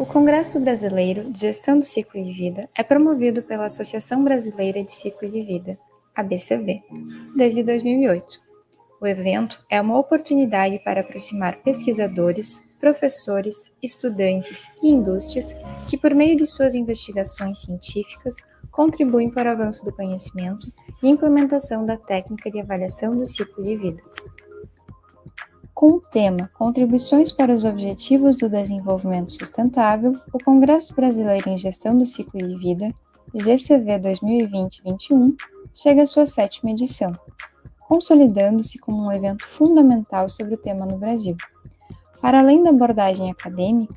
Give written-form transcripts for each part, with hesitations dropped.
O Congresso Brasileiro de Gestão do Ciclo de Vida é promovido pela Associação Brasileira de Ciclo de Vida, ABCV, desde 2008. O evento é uma oportunidade para aproximar pesquisadores, professores, estudantes e indústrias que, por meio de suas investigações científicas, contribuem para o avanço do conhecimento e implementação da técnica de avaliação do ciclo de vida. Com o tema Contribuições para os Objetivos do Desenvolvimento Sustentável, o Congresso Brasileiro em Gestão do Ciclo de Vida, GCV 2020-21, chega à sua sétima edição, consolidando-se como um evento fundamental sobre o tema no Brasil. Para além da abordagem acadêmica,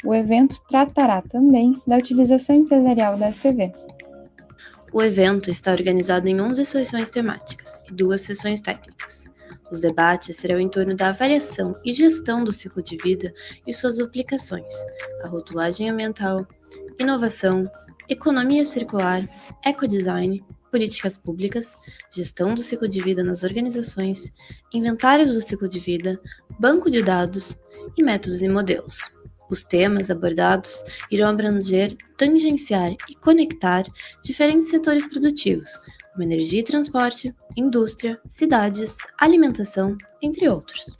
o evento tratará também da utilização empresarial da ACV. O evento está organizado em 11 sessões temáticas e 2 sessões técnicas. Os debates serão em torno da avaliação e gestão do ciclo de vida e suas aplicações, a rotulagem ambiental, inovação, economia circular, ecodesign, políticas públicas, gestão do ciclo de vida nas organizações, inventários do ciclo de vida, banco de dados e métodos e modelos. Os temas abordados irão abranger, tangenciar e conectar diferentes setores produtivos, como energia e transporte, indústria, cidades, alimentação, entre outros.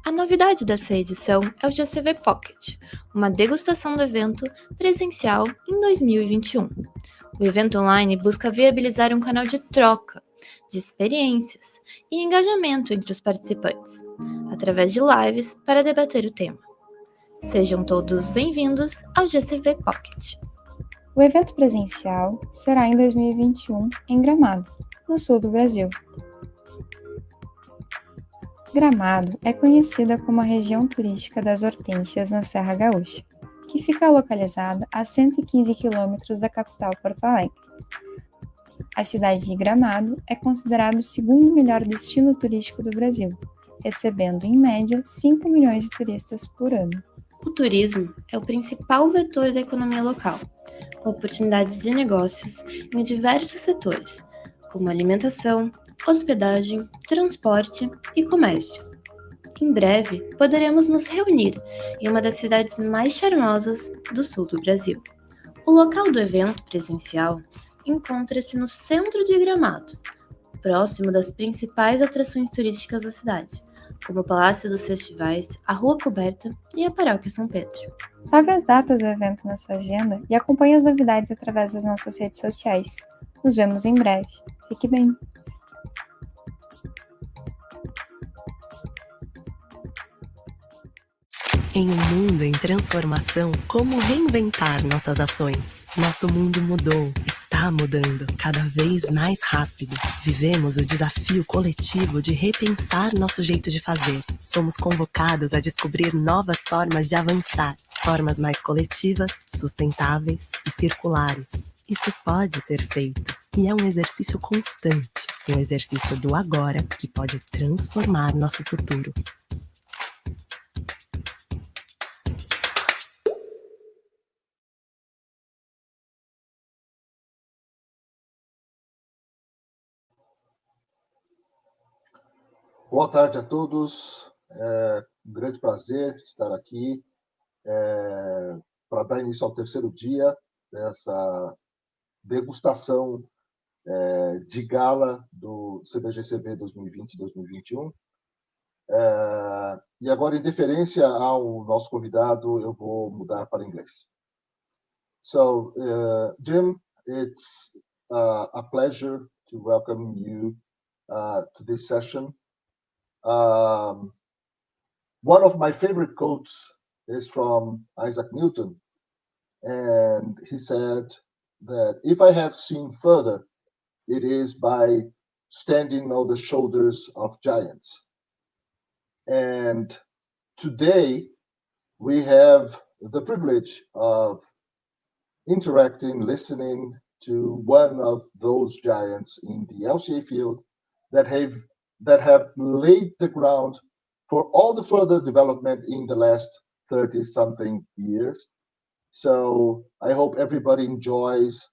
A novidade dessa edição é o GCV Pocket, uma degustação do evento presencial em 2021. O evento online busca viabilizar um canal de troca, de experiências e engajamento entre os participantes, através de lives para debater o tema. Sejam todos bem-vindos ao GCV Pocket. O evento presencial será em 2021 em Gramado, no sul do Brasil. Gramado é conhecida como a região turística das hortênsias na Serra Gaúcha, que fica localizada a 115 quilômetros da capital Porto Alegre. A cidade de Gramado é considerada o segundo melhor destino turístico do Brasil, recebendo em média 5 milhões de turistas por ano. O turismo é o principal vetor da economia local, com oportunidades de negócios em diversos setores, como alimentação, hospedagem, transporte e comércio. Em breve, poderemos nos reunir em uma das cidades mais charmosas do sul do Brasil. O local do evento presencial encontra-se no centro de Gramado, próximo das principais atrações turísticas da cidade, como o Palácio dos Festivais, a Rua Coberta e a Paróquia São Pedro. Salve as datas do evento na sua agenda e acompanhe as novidades através das nossas redes sociais. Nos vemos em breve. Fique bem! Em um mundo em transformação, como reinventar nossas ações? Nosso mundo mudou, está mudando, cada vez mais rápido. Vivemos o desafio coletivo de repensar nosso jeito de fazer. Somos convocados a descobrir novas formas de avançar, formas mais coletivas, sustentáveis e circulares. Isso pode ser feito, e é um exercício constante, um exercício do agora que pode transformar nosso futuro. Boa tarde a todos, um grande prazer estar aqui para dar início ao terceiro dia dessa degustação de gala do CBGCV 2020-2021. E agora, em deferência ao nosso convidado, eu vou mudar para inglês. So, Jim, it's a pleasure to welcome you to this session. One of my favorite quotes is from Isaac Newton, and he said that if I have seen further, it is by standing on the shoulders of giants. And today we have the privilege of interacting, listening to one of those giants in the LCA field that have laid the ground for all the further development in the last 30-something years. So I hope everybody enjoys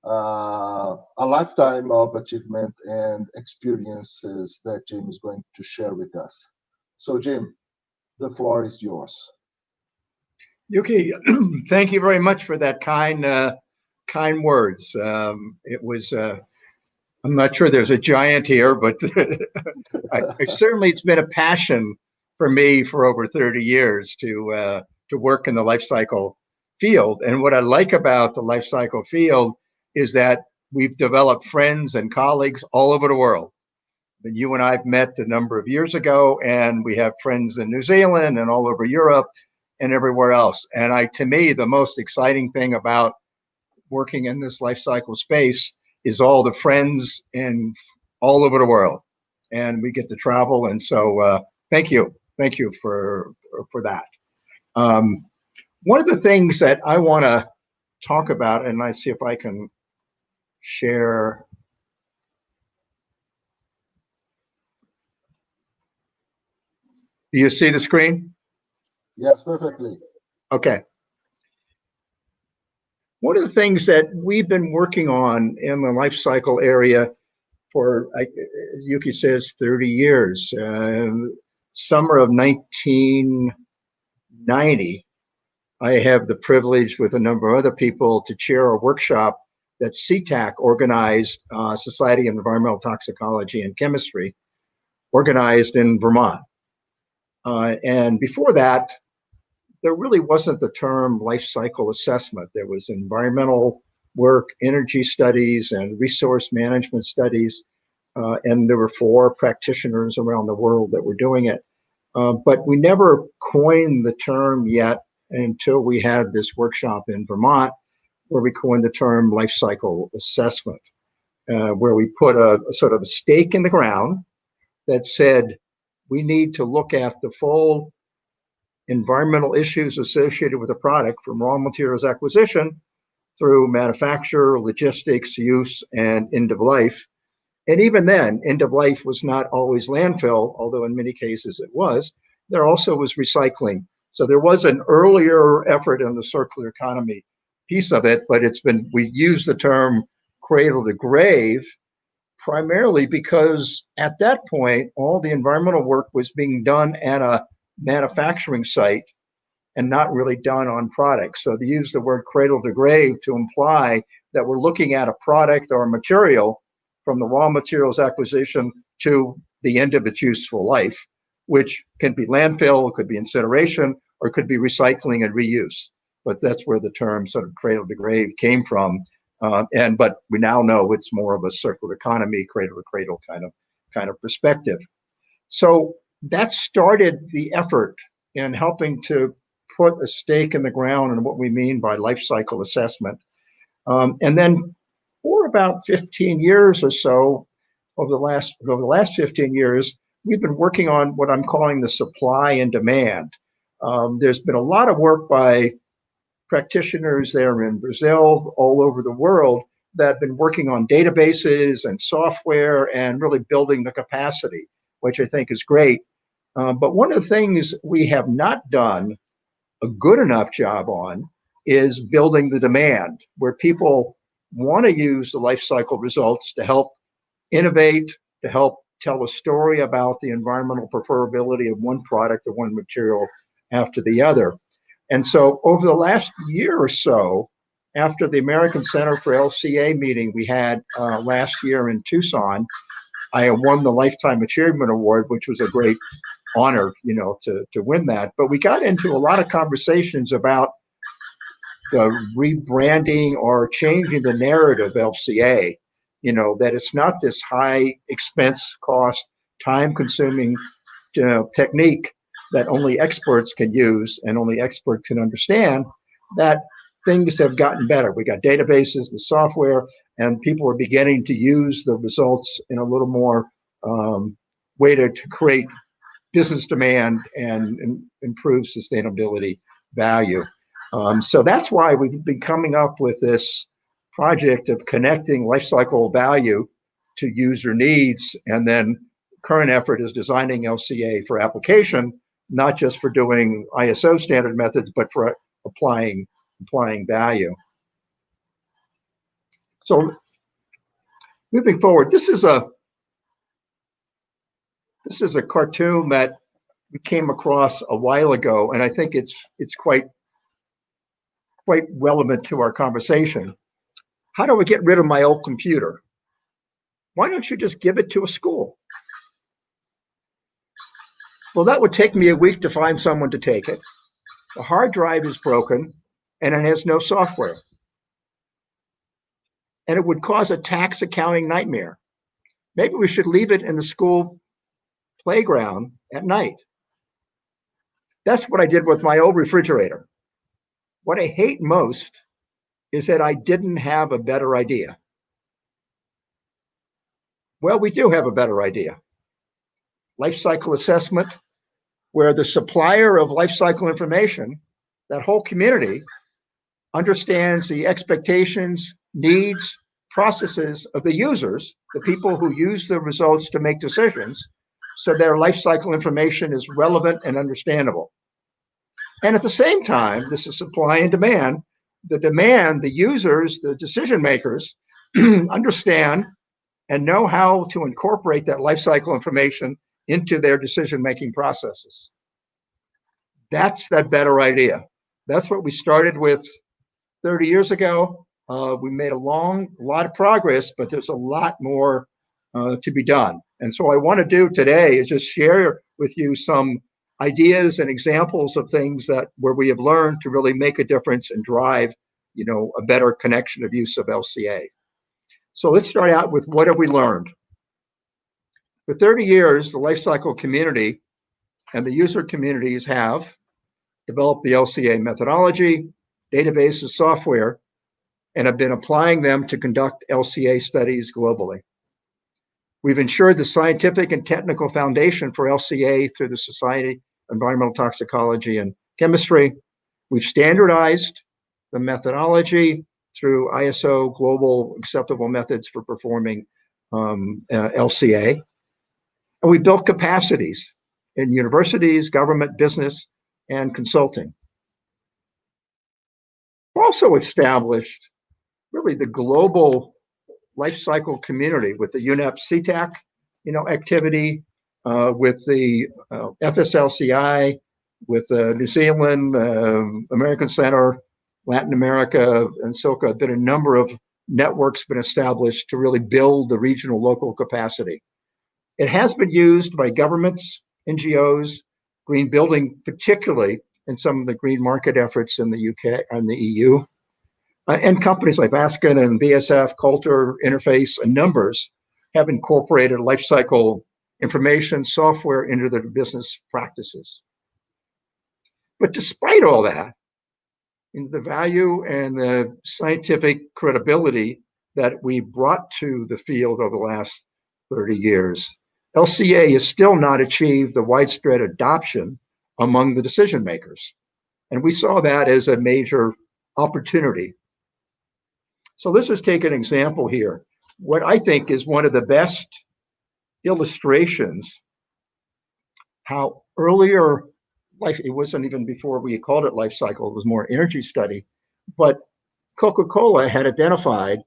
a lifetime of achievement and experiences that Jim is going to share with us. So Jim, the floor is yours. Yuki, thank you very much for that kind words. It was, I'm not sure there's a giant here, but certainly it's been a passion for me for over 30 years to work in the life cycle field. And what I like about the life cycle field is that we've developed friends and colleagues all over the world. And you and I've met a number of years ago, and we have friends in New Zealand and all over Europe and everywhere else. And to me, the most exciting thing about working in this life cycle space is all the friends in all over the world, and we get to travel. And so, thank you for that. One of the things that I want to talk about, and I see if I can share. Do you see the screen? Yes, perfectly. Okay. One of the things that we've been working on in the life cycle area for, as Yuki says, 30 years. Summer of 1990, I have the privilege with a number of other people to chair a workshop that CTAC organized, Society of Environmental Toxicology and Chemistry, organized in Vermont. And before that, there really wasn't the term life cycle assessment. There was environmental work, energy studies, and resource management studies. And there were 4 practitioners around the world that were doing it. But we never coined the term yet until we had this workshop in Vermont, where we coined the term life cycle assessment, where we put a sort of a stake in the ground that said, we need to look at the full environmental issues associated with a product, from raw materials acquisition through manufacture, logistics, use, and end of life. And even then, end of life was not always landfill, although in many cases it was. There also was recycling. So there was an earlier effort in the circular economy piece of it, but we use the term cradle to grave primarily because at that point, all the environmental work was being done at a manufacturing site and not really done on products. So to use the word cradle to grave to imply that we're looking at a product or a material from the raw materials acquisition to the end of its useful life, which can be landfill, could be incineration, or could be recycling and reuse. But that's where the term sort of cradle to grave came from. But we now know it's more of a circular economy, cradle to cradle kind of perspective. So that started the effort in helping to put a stake in the ground in what we mean by life cycle assessment. And then for about 15 years or so, over the last 15 years, we've been working on what I'm calling the supply and demand. There's been a lot of work by practitioners there in Brazil, all over the world, that have been working on databases and software and really building the capacity, which I think is great. But one of the things we have not done a good enough job on is building the demand, where people want to use the life cycle results to help innovate, to help tell a story about the environmental preferability of one product or one material after the other. And so over the last year or so, after the American Center for LCA meeting we had last year in Tucson, I won the Lifetime Achievement Award, which was a great honor, to win that. But we got into a lot of conversations about the rebranding or changing the narrative of LCA, that it's not this high expense, cost, time consuming technique that only experts can use and only experts can understand, that things have gotten better. We got databases, the software, and people are beginning to use the results in a little more way to create business demand and improve sustainability value. So that's why we've been coming up with this project of connecting lifecycle value to user needs. And then current effort is designing LCA for application, not just for doing ISO standard methods, but for applying value. So moving forward, this is a cartoon that we came across a while ago, and I think it's quite quite relevant to our conversation. How do I get rid of my old computer? Why don't you just give it to a school? Well, that would take me a week to find someone to take it. The hard drive is broken and it has no software. And it would cause a tax accounting nightmare. Maybe we should leave it in the school playground at night. That's what I did with my old refrigerator. What I hate most is that I didn't have a better idea. Well, we do have a better idea. Life cycle assessment, where the supplier of life cycle information, that whole community, understands the expectations, needs, processes of the users, the people who use the results to make decisions, so their life cycle information is relevant and understandable. And at the same time, this is supply and demand. The users, the decision makers, understand and know how to incorporate that life cycle information into their decision-making processes. That's that better idea. That's what we started with 30 years ago. We made a lot of progress, but there's a lot more to be done. And so I want to do today is just share with you some ideas and examples of things where we have learned to really make a difference and drive, a better connection of use of LCA. So let's start out with what have we learned? For 30 years, the lifecycle community and the user communities have developed the LCA methodology, databases, software, and have been applying them to conduct LCA studies globally. We've ensured the scientific and technical foundation for LCA through the Society of Environmental Toxicology and Chemistry. We've standardized the methodology through ISO Global Acceptable Methods for performing LCA. And we built capacities in universities, government, business, and consulting. We've also established really the global life cycle community with the UNEP CTAC, activity, with the FSLCI, with New Zealand, American Center, Latin America, and SOCA. Been a number of networks been established to really build the regional local capacity. It has been used by governments, NGOs, green building, particularly in some of the green market efforts in the UK and the EU. And companies like Baskin and BSF, Coulter, Interface, and numbers have incorporated life cycle information software into their business practices. But despite all that, the value and the scientific credibility that we brought to the field over the last 30 years, LCA has still not achieved the widespread adoption among the decision makers. And we saw that as a major opportunity. So let's just take an example here. What I think is one of the best illustrations how earlier life, it wasn't even before we called it life cycle, it was more energy study, but Coca-Cola had identified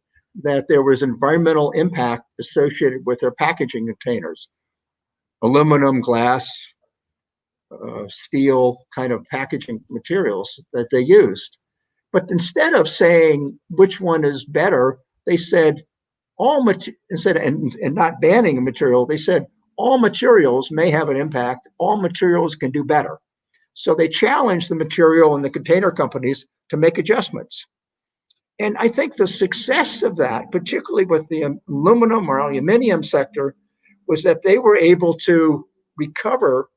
that there was environmental impact associated with their packaging containers, aluminum, glass, steel kind of packaging materials that they used. But instead of saying which one is better, they said and not banning a material, they said all materials may have an impact, all materials can do better. So they challenged the material and the container companies to make adjustments. And I think the success of that, particularly with the aluminum or aluminum sector, was that they were able to recover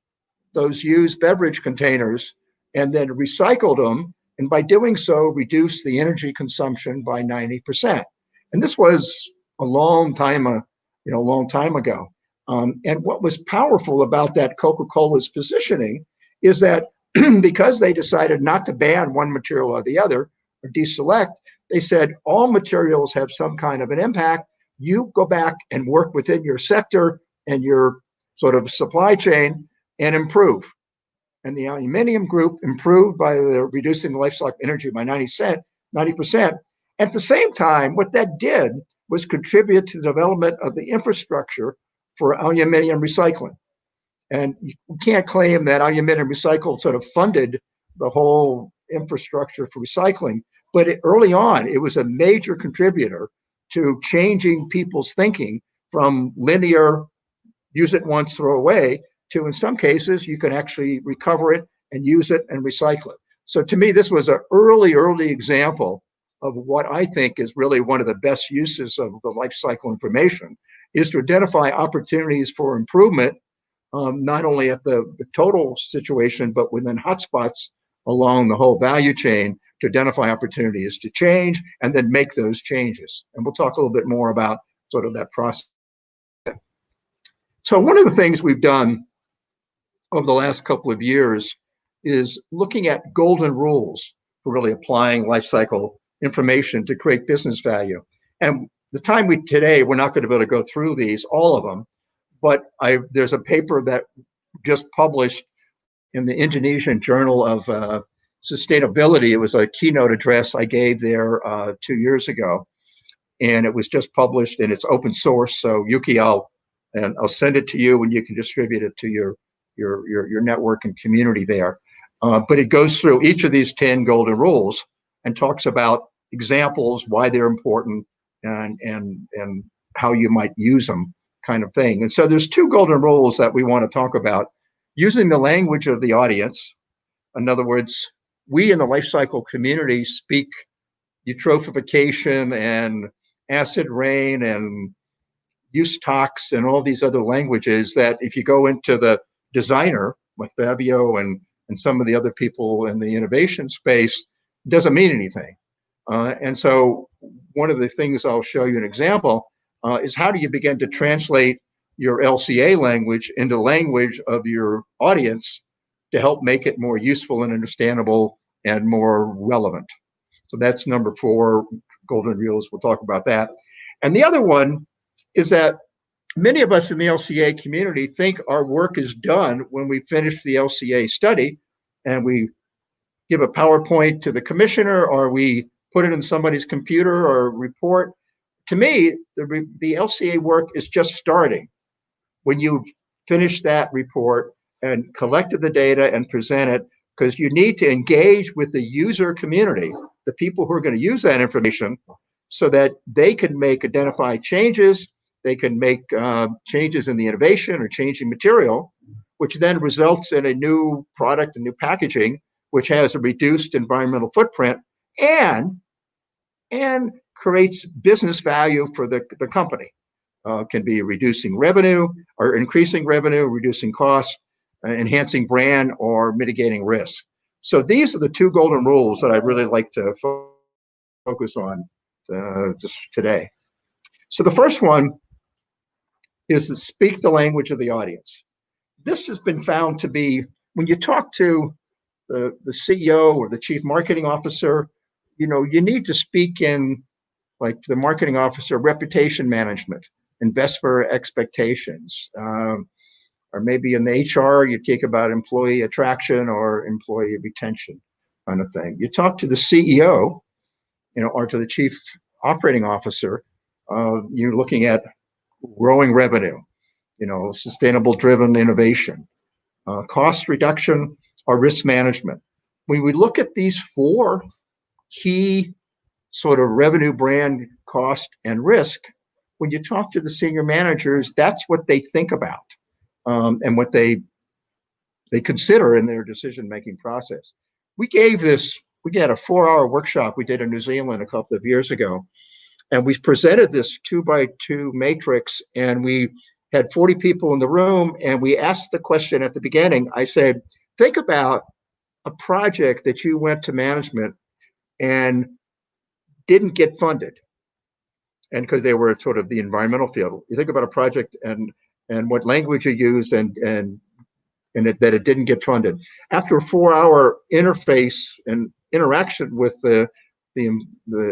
those used beverage containers and then recycled them. And by doing so, reduce the energy consumption by 90%. And this was a long time ago. And what was powerful about that Coca-Cola's positioning is that because they decided not to ban one material or the other or deselect, they said all materials have some kind of an impact. You go back and work within your sector and your sort of supply chain and improve. And the aluminum group improved by reducing the life cycle energy by 90%. At the same time, what that did was contribute to the development of the infrastructure for aluminum recycling. And you can't claim that aluminum recycled sort of funded the whole infrastructure for recycling, But early on, it was a major contributor to changing people's thinking from linear, use it once, throw away, to in some cases, you can actually recover it and use it and recycle it. So to me, this was an early example of what I think is really one of the best uses of the life cycle information, is to identify opportunities for improvement, not only at the total situation, but within hotspots along the whole value chain, to identify opportunities to change and then make those changes. And we'll talk a little bit more about sort of that process. So one of the things we've done over the last couple of years is looking at golden rules for really applying life cycle information to create business value. And the time today, we're not going to be able to go through these, all of them, but there's a paper that just published in the Indonesian Journal of Sustainability. It was a keynote address I gave there 2 years ago, and it was just published, and it's open source. So Yuki, I'll send it to you, and you can distribute it to your network and community there. But it goes through each of these 10 golden rules and talks about examples, why they're important, and how you might use them, kind of thing. And so there's 2 golden rules that we want to talk about: using the language of the audience. In other words, we in the life cycle community speak eutrophication and acid rain and use tox and all these other languages that if you go into the designer, like Fabio and some of the other people in the innovation space, it doesn't mean anything. And so one of the things I'll show you an example is how do you begin to translate your LCA language into language of your audience to help make it more useful and understandable and more relevant. So that's number 4, golden rules. We'll talk about that. And the other one is that many of us in the LCA community think our work is done when we finish the LCA study and we give a PowerPoint to the commissioner, or we put it in somebody's computer or report. To me, the LCA work is just starting when you've finished that report and collected the data and present it, because you need to engage with the user community, the people who are going to use that information, so that they can identify changes, they can make changes in the innovation or changing material, which then results in a new product, a new packaging, which has a reduced environmental footprint and creates business value for the company. Can be reducing revenue or increasing revenue, reducing costs, enhancing brand, or mitigating risk. So these are the 2 golden rules that I'd really like to focus on just today. So the first one is to speak the language of the audience. This has been found to be, when you talk to the CEO or the chief marketing officer, you need to speak in, like the marketing officer, reputation management, investor expectations, or maybe in the HR, you talk about employee attraction or employee retention kind of thing. You talk to the CEO, or to the chief operating officer, you're looking at growing revenue, sustainable driven innovation, cost reduction, or risk management. When we look at these 4 key sort of revenue, brand, cost, and risk, when you talk to the senior managers, that's what they think about, and what they consider in their decision-making process. We had a 4-hour workshop we did in New Zealand a couple of years ago, and we presented this 2x2 matrix, and we had 40 people in the room, and we asked the question at the beginning. I said, think about a project that you went to management and didn't get funded, and because they were sort of the environmental field. You think about a project and what language you used and that it didn't get funded. After a 4-hour interface and interaction with the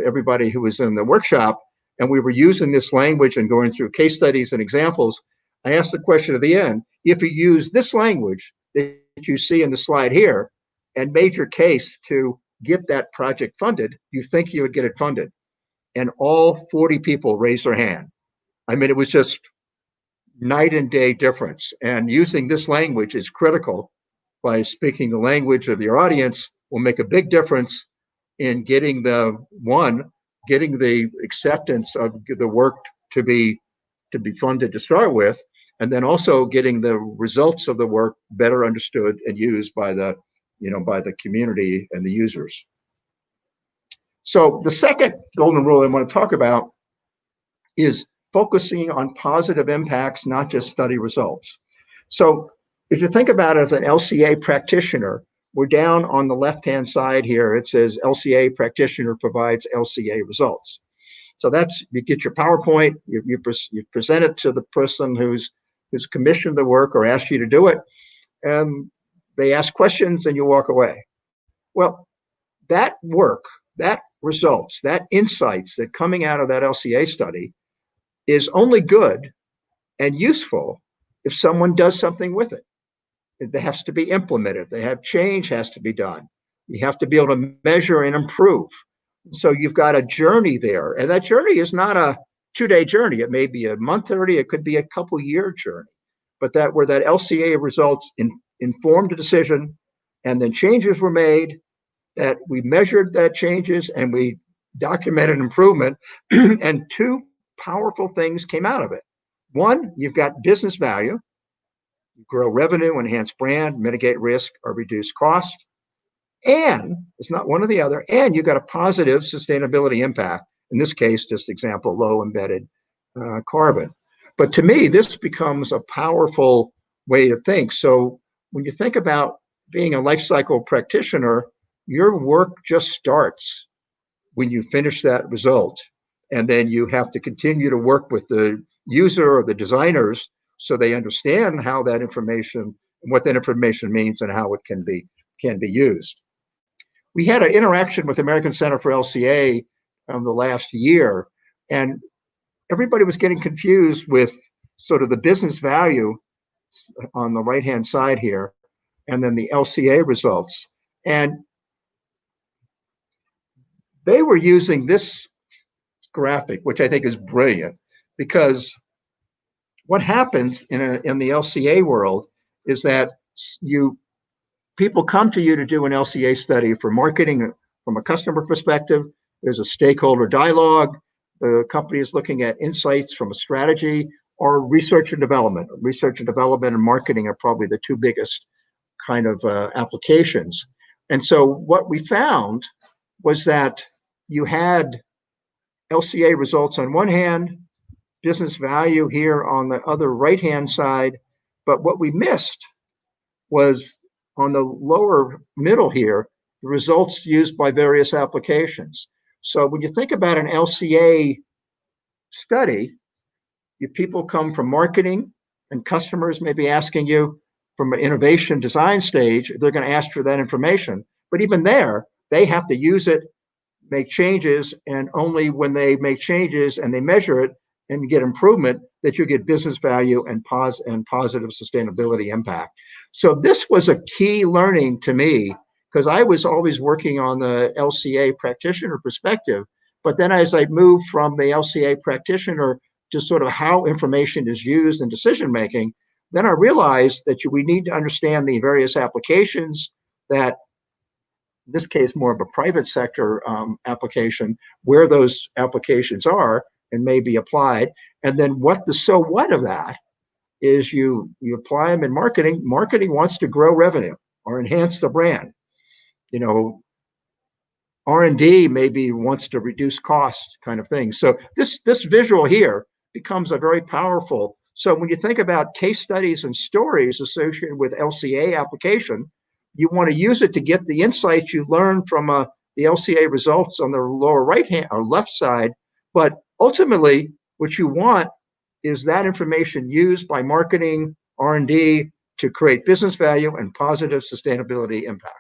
everybody who was in the workshop, and we were using this language and going through case studies and examples, I asked the question at the end: if you use this language that you see in the slide here and made your case to get that project funded, you think you would get it funded? And all 40 people raised their hand. I mean, it was just night and day difference. And using this language is critical. By speaking the language of your audience will make a big difference in getting getting the acceptance of the work to be funded to start with, and then also getting the results of the work better understood and used by the community and the users. So the second golden rule I want to talk about is focusing on positive impacts, not just study results. So if you think about it as an LCA practitioner, we're down on the left-hand side here. It says LCA practitioner provides LCA results. So that's, you get your PowerPoint, you present it to the person who's commissioned the work or asked you to do it, and they ask questions and you walk away. Well, that work, that results, that insights that coming out of that LCA study is only good and useful if someone does something with it. It has to be implemented. They have change has to be done. You have to be able to measure and improve. So you've got a journey there, and that journey is not a 2-day journey. It may be a month journey. It could be a couple-year journey. But that where that LCA results informed a decision, and then changes were made, that we measured that changes and we documented improvement, and two powerful things came out of it. One, you've got business value. You grow revenue, enhance brand, mitigate risk, or reduce cost. And it's not one or the other. And you got a positive sustainability impact. In this case, just example, low embedded carbon. But to me, this becomes a powerful way to think. So when you think about being a life cycle practitioner, your work just starts when you finish that result. And then you have to continue to work with the user or the designers so they understand how that information and what that information means and how it can be used. We had an interaction with American Center for LCA the last year, and everybody was getting confused with sort of the business value on the right-hand side here, and then the LCA results. And they were using this graphic, which I think is brilliant, because what happens in the LCA world is that people come to you to do an LCA study for marketing from a customer perspective. There's a stakeholder dialogue. The company is looking at insights from a strategy, or research and development. Research and development and marketing are probably the two biggest kind of applications. And so what we found was that you had LCA results on one hand, business value here on the other right-hand side. But what we missed was on the lower middle here, the results used by various applications. So when you think about an LCA study, people come from marketing, and customers may be asking you from an innovation design stage, they're going to ask for that information. But even there, they have to use it, make changes, and only when they make changes and they measure it and get improvement, that you get business value and positive sustainability impact. So this was a key learning to me, because I was always working on the LCA practitioner perspective. But then as I moved from the LCA practitioner to sort of how information is used in decision making, then I realized that we need to understand the various applications that, in this case, more of a private sector application, where those applications are and may be applied. And then what the so what of that is, you apply them in marketing. Marketing wants to grow revenue or enhance the brand. R&D maybe wants to reduce cost, kind of thing. So this visual here becomes a very powerful. So when you think about case studies and stories associated with LCA application, you want to use it to get the insights you learn from the LCA results on the lower right hand or left side. But ultimately, what you want is that information used by marketing, R&D to create business value and positive sustainability impact.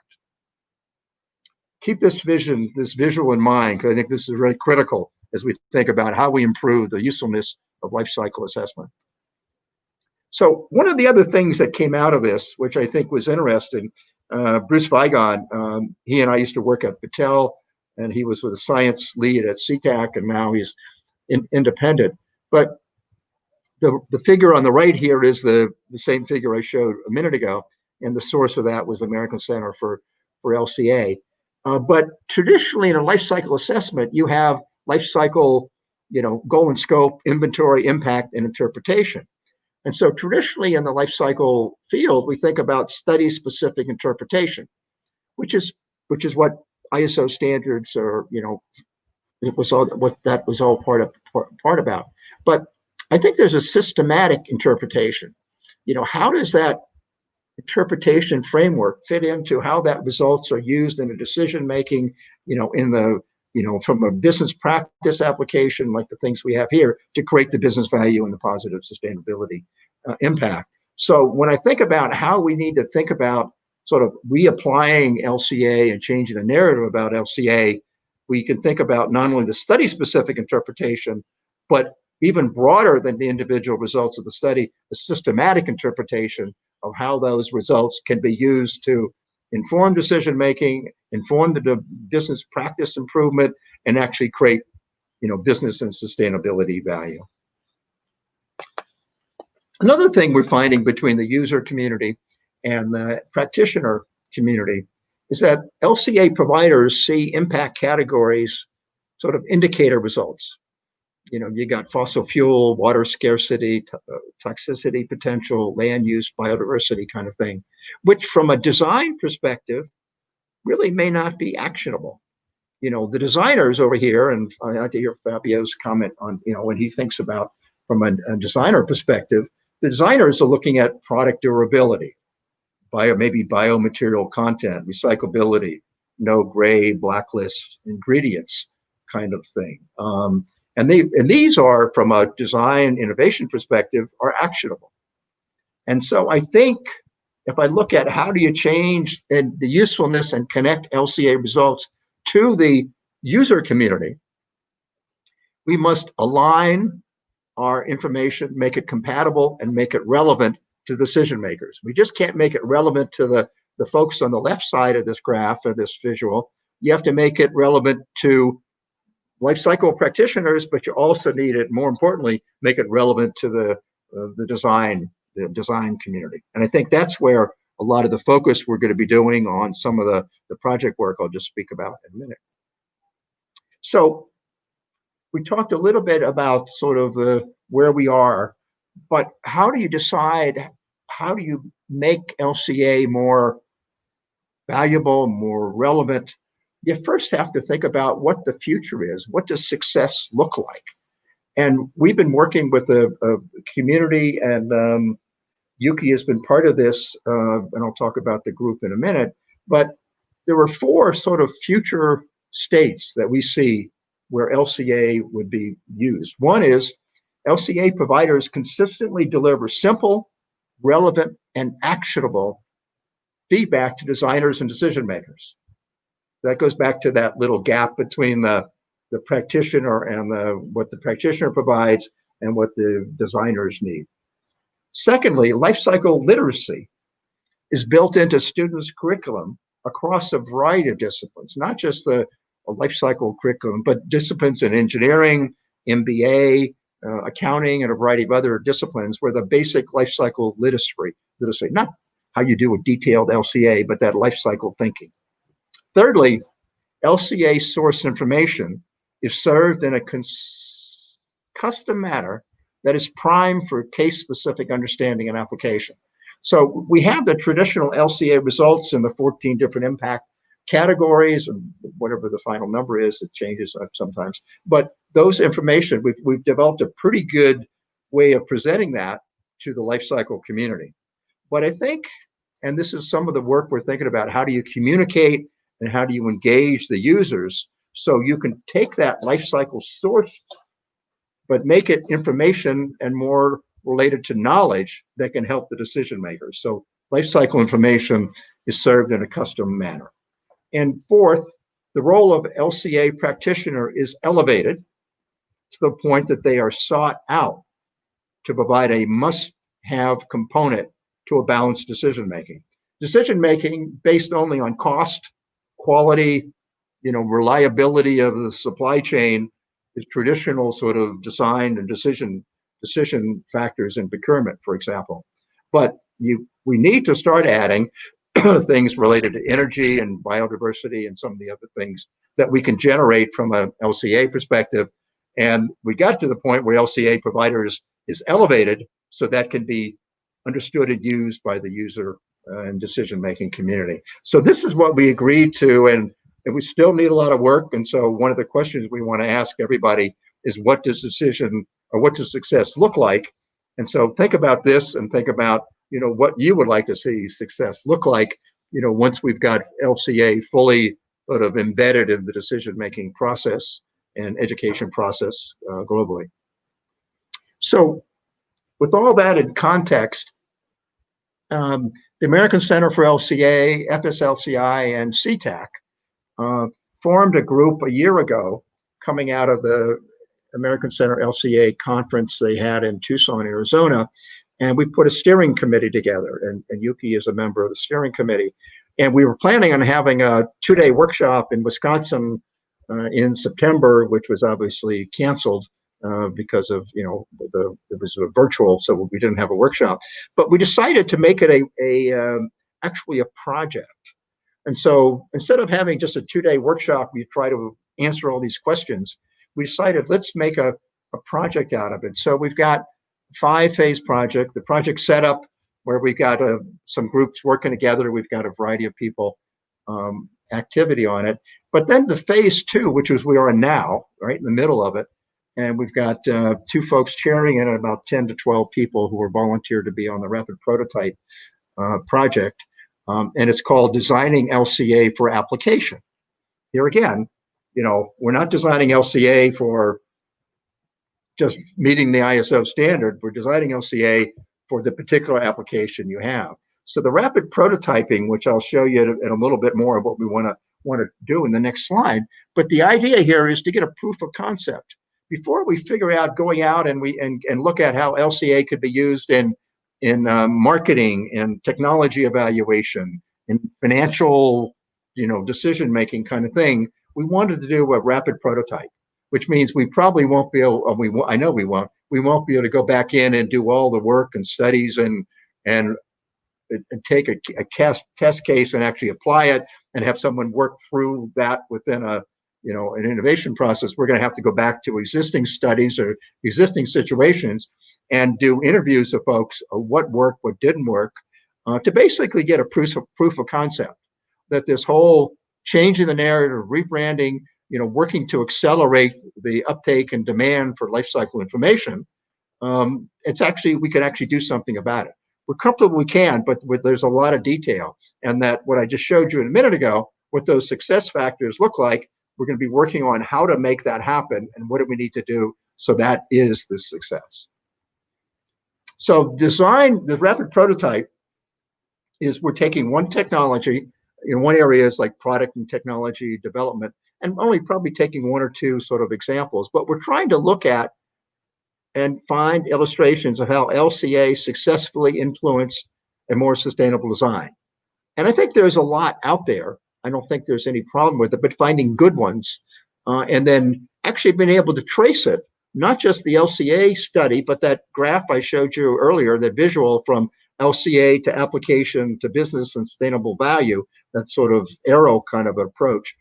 Keep this visual in mind, because I think this is really critical as we think about how we improve the usefulness of life cycle assessment. So one of the other things that came out of this, which I think was interesting, Bruce Vigon, he and I used to work at Patel, and he was with a science lead at CTAC, and now he's independent. But the figure on the right here is the same figure I showed a minute ago, and the source of that was the American Center for LCA. But traditionally in a life cycle assessment, you have life cycle, goal and scope, inventory, impact, and interpretation. And so traditionally in the life cycle field, we think about study-specific interpretation, which is what ISO standards are, it was all what that was all part about. But I think there's a systematic interpretation. How does that interpretation framework fit into how that results are used in a decision making, in the, from a business practice application like the things we have here to create the business value and the positive sustainability impact. So when I think about how we need to think about sort of reapplying LCA and changing the narrative about LCA, we can think about not only the study specific interpretation, but even broader than the individual results of the study, the systematic interpretation of how those results can be used to inform decision making, inform the business practice improvement, and actually create, business and sustainability value. Another thing we're finding between the user community and the practitioner community is that LCA providers see impact categories, sort of indicator results. You got fossil fuel, water scarcity, toxicity potential, land use, biodiversity kind of thing, which from a design perspective really may not be actionable. The designers over here, and I like to hear Fabio's comment on, when he thinks about from a designer perspective, the designers are looking at product durability, maybe biomaterial content, recyclability, no gray, blacklist ingredients kind of thing. And these are, from a design innovation perspective, are actionable. And so I think if I look at how do you change the usefulness and connect LCA results to the user community, we must align our information, make it compatible, and make it relevant to decision makers. We just can't make it relevant to the folks on the left side of this graph or this visual. You have to make it relevant to life cycle practitioners, but you also need it, more importantly, make it relevant to the design community. And I think that's where a lot of the focus we're going to be doing on some of the project work I'll just speak about in a minute. So we talked a little bit about sort of where we are, but how do you decide, how do you make LCA more valuable, more relevant? You first have to think about what the future is. What does success look like? And we've been working with a community, and Yuki has been part of this, and I'll talk about the group in a minute, but there were 4 sort of future states that we see where LCA would be used. One is LCA providers consistently deliver simple, relevant, and actionable feedback to designers and decision makers. That goes back to that little gap between the practitioner and what the practitioner provides and what the designers need. Secondly, life cycle literacy is built into students' curriculum across a variety of disciplines, not just the life cycle curriculum, but disciplines in engineering, MBA, accounting, and a variety of other disciplines where the basic life cycle literacy, not how you do a detailed LCA, but that life cycle thinking. Thirdly, LCA source information is served in a custom manner that is primed for case-specific understanding and application. So we have the traditional LCA results in the 14 different impact categories, and whatever the final number is, it changes sometimes. But those information, we've developed a pretty good way of presenting that to the life cycle community. But I think, and this is some of the work we're thinking about, how do you communicate and how do you engage the users so you can take that life cycle source, but make it information and more related to knowledge that can help the decision makers. So life cycle information is served in a custom manner. And fourth, the role of LCA practitioner is elevated to the point that they are sought out to provide a must-have component to a balanced decision-making. Decision-making based only on cost, quality, reliability of the supply chain is traditional sort of design and decision factors in procurement, for example. But we need to start adding things related to energy and biodiversity and some of the other things that we can generate from a LCA perspective. And we got to the point where LCA providers is elevated so that can be understood and used by the user and decision-making community. So this is what we agreed to, and we still need a lot of work. And so one of the questions we want to ask everybody is, what does decision or what does success look like? And so think about this and think about, what you would like to see success look like, once we've got LCA fully sort of embedded in the decision-making process and education process globally. So with all that in context, the American Center for LCA, FSLCI, and CTAC formed a group a year ago coming out of the American Center LCA conference they had in Tucson, Arizona. And we put a steering committee together, and Yuki is a member of the steering committee. And we were planning on having a 2-day workshop in Wisconsin in September, which was obviously canceled because of, it was a virtual, so we didn't have a workshop. But we decided to make it actually a project. And so instead of having just a 2-day workshop, you try to answer all these questions, we decided let's make a project out of it. So we've got 5-phase project, the project setup, where we've got some groups working together. We've got a variety of people activity on it. But then the phase 2, which is we are now, right in the middle of it. And we've got 2 folks chairing it and about 10 to 12 people who are volunteered to be on the rapid prototype project. And it's called Designing LCA for Application. Here again, we're not designing LCA for just meeting the ISO standard. We're designing LCA for the particular application you have. So the rapid prototyping, which I'll show you in a little bit more of what we want to do in the next slide. But the idea here is to get a proof of concept before we figure out going out and look at how LCA could be used in marketing and technology evaluation and financial, decision making kind of thing. We wanted to do a rapid prototype, which means we probably won't be able. I know we won't. We won't be able to go back in and do all the work and studies and take a test case and actually apply it and have someone work through that within an innovation process. We're going to have to go back to existing studies or existing situations and do interviews of folks of what worked, what didn't work, to basically get a proof of concept that this whole changing the narrative, rebranding, working to accelerate the uptake and demand for lifecycle information. We can actually do something about it. We're comfortable we can, but there's a lot of detail. And that what I just showed you a minute ago, what those success factors look like, we're going to be working on how to make that happen and what do we need to do so that is the success. So the rapid prototype is we're taking one technology, in one area is like product and technology development, and only probably taking 1 or 2 sort of examples, but we're trying to look at and find illustrations of how LCA successfully influenced a more sustainable design. And I think there's a lot out there. I don't think there's any problem with it, but finding good ones and then actually being able to trace it, not just the LCA study, but that graph I showed you earlier, that visual from LCA to application to business and sustainable value, that sort of arrow kind of approach.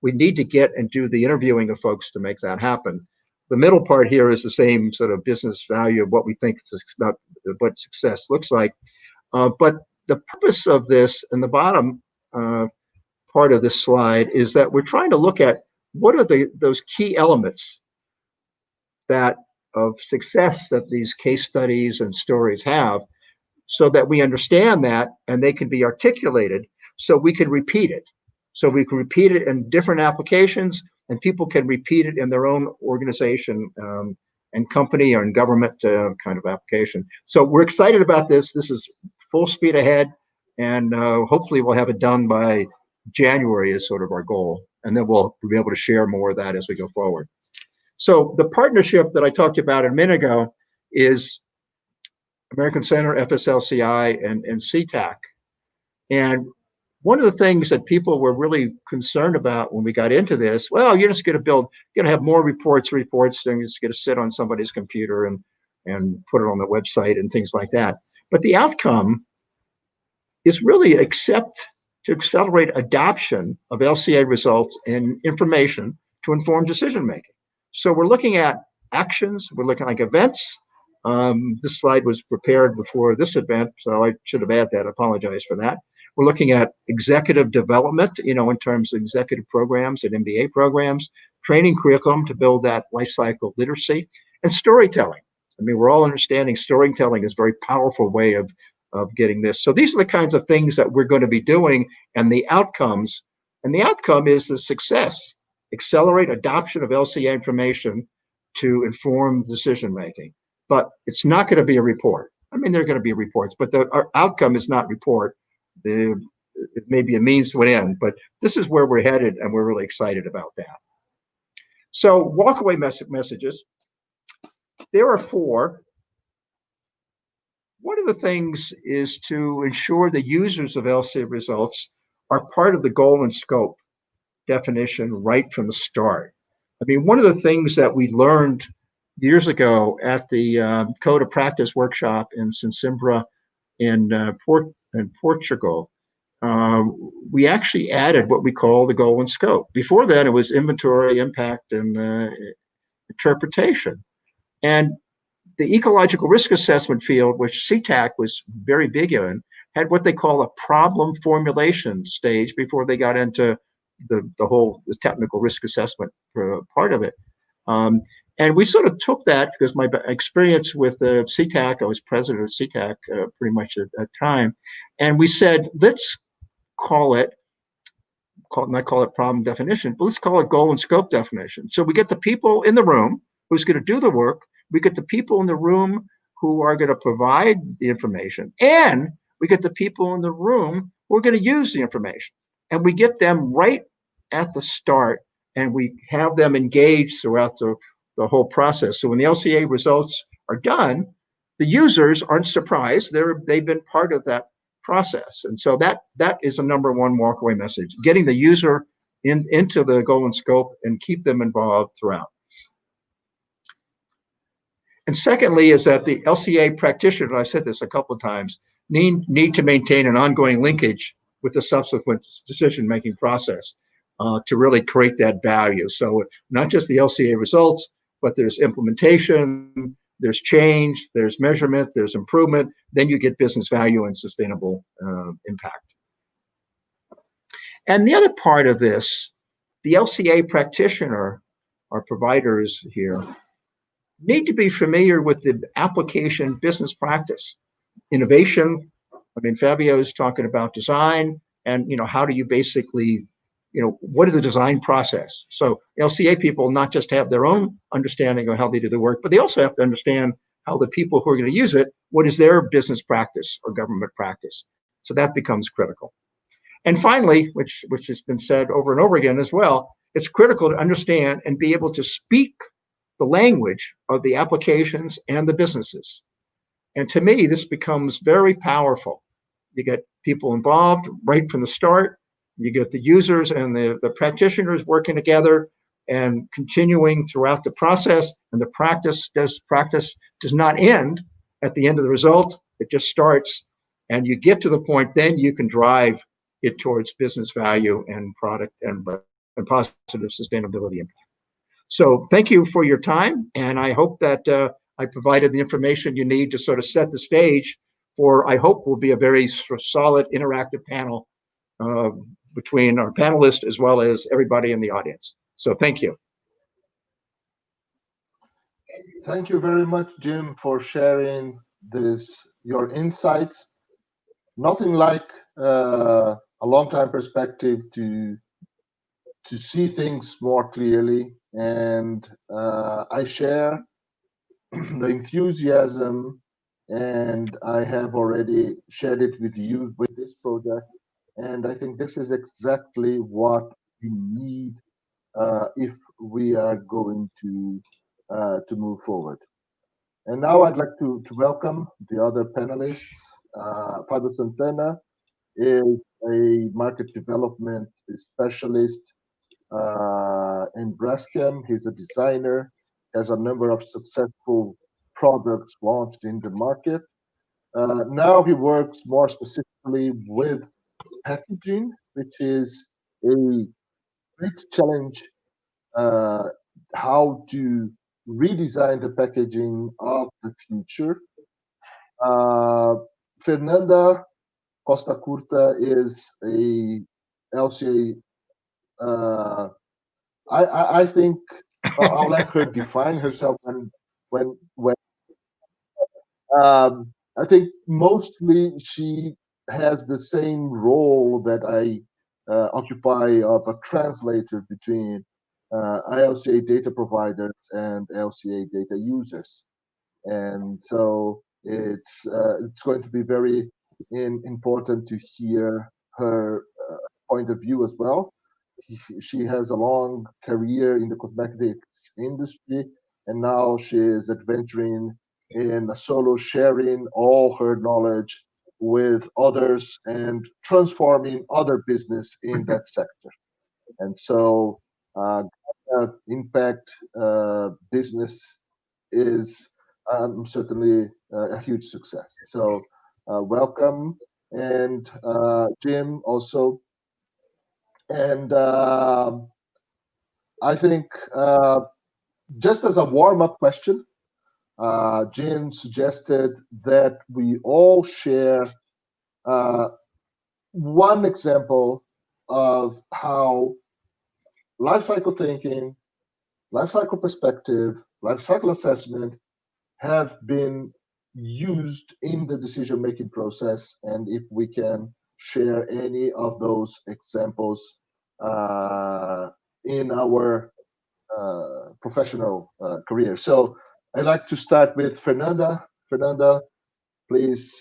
We need to get and do the interviewing of folks to make that happen. The middle part here is the same sort of business value of what we think what success looks like. But the purpose of this in the bottom part of this slide is that we're trying to look at what are those key elements that of success that these case studies and stories have, so that we understand that and they can be articulated so we can repeat it. So we can repeat it in different applications and people can repeat it in their own organization and company or in government kind of application. So we're excited about this. This is full speed ahead, and hopefully we'll have it done by January is sort of our goal. And then we'll be able to share more of that as we go forward. So the partnership that I talked about a minute ago is American Center, FSLCI, and CTAC. And one of the things that people were really concerned about when we got into this, well, you're just going to have more reports, and you're just going to sit on somebody's computer and put it on the website and things like that. But the outcome is really to accelerate adoption of LCA results and information to inform decision making. So we're looking at actions, we're looking at events. This slide was prepared before this event, so I should have added that. I apologize for that. We're looking at executive development, in terms of executive programs and MBA programs, training curriculum to build that life cycle literacy, and storytelling. I mean, we're all understanding storytelling is a very powerful way of getting this. So these are the kinds of things that we're going to be doing, and the outcomes. And the outcome is the success. Accelerate adoption of LCA information to inform decision making. But it's not going to be a report. I mean, there are going to be reports, but our outcome is not report. It may be a means to an end, but this is where we're headed, and we're really excited about that. So walkaway messages. There are 4. One of the things is to ensure the users of LCA results are part of the goal and scope definition right from the start. I mean, one of the things that we learned years ago at the Code of Practice workshop in Sesimbra in Portugal, we actually added what we call the goal and scope. Before that, it was inventory, impact, and interpretation. And the ecological risk assessment field, which CTAC was very big in, had what they call a problem formulation stage before they got into the technical risk assessment part of it. And we sort of took that, because my experience with CTAC, I was president of CTAC pretty much at that time, and we said, let's not call it problem definition, but let's call it goal and scope definition. So we get the people in the room who's going to do the work, we get the people in the room who are going to provide the information, and we get the people in the room who are going to use the information. And we get them right at the start, and we have them engaged throughout the whole process. So when the LCA results are done, the users aren't surprised. They've been part of that process. And so that is a number one walkaway message, getting the user into the goal and scope and keep them involved throughout. And secondly is that the LCA practitioner, I've said this a couple of times, need to maintain an ongoing linkage with the subsequent decision-making process to really create that value. So not just the LCA results, but there's implementation, there's change, there's measurement, there's improvement, then you get business value and sustainable impact. And the other part of this, the LCA practitioner, our providers here, need to be familiar with the application business practice, innovation. I mean, Fabio's talking about design, and how do you basically, what is the design process? So LCA people not just have their own understanding of how they do the work, but they also have to understand how the people who are going to use it, what is their business practice or government practice? So that becomes critical. And finally, which has been said over and over again as well, it's critical to understand and be able to speak the language of the applications and the businesses. And to me, this becomes very powerful. You get people involved right from the start. You get the users and the practitioners working together and continuing throughout the process. And the practice does not end at the end of the result. It just starts, and you get to the point, then you can drive it towards business value and product and positive sustainability impact. So thank you for your time, and I hope that I provided the information you need to sort of set the stage for, I hope, will be a very solid interactive panel between our panelists as well as everybody in the audience. So thank you. Thank you very much, Jim, for sharing your insights. Nothing like a long-time perspective to see things more clearly. And I share the enthusiasm, and I have already shared it with you with this project. And I think this is exactly what we need if we are going to move forward. And now I'd like to welcome the other panelists. Fabio Sant'Ana is a market development specialist in Braskem. He's a designer, has a number of successful products launched in the market. Now he works more specifically with packaging, which is a great challenge, how to redesign the packaging of the future. Fernanda Costa Curta is a LCA. I think I'll let her define herself when. I think mostly she has the same role that I occupy of a translator between ILCA data providers and LCA data users, and so it's going to be very important to hear her point of view as well. She has a long career in the cosmetics industry, and now she is adventuring in a solo, sharing all her knowledge with others and transforming other business in that sector. And so impact business is certainly a huge success. So welcome, and Jim also. And I think just as a warm-up question, Jim suggested that we all share one example of how lifecycle thinking, lifecycle perspective, lifecycle assessment have been used in the decision-making process, and if we can share any of those examples in our professional career. So I'd like to start with Fernanda. Fernanda, please,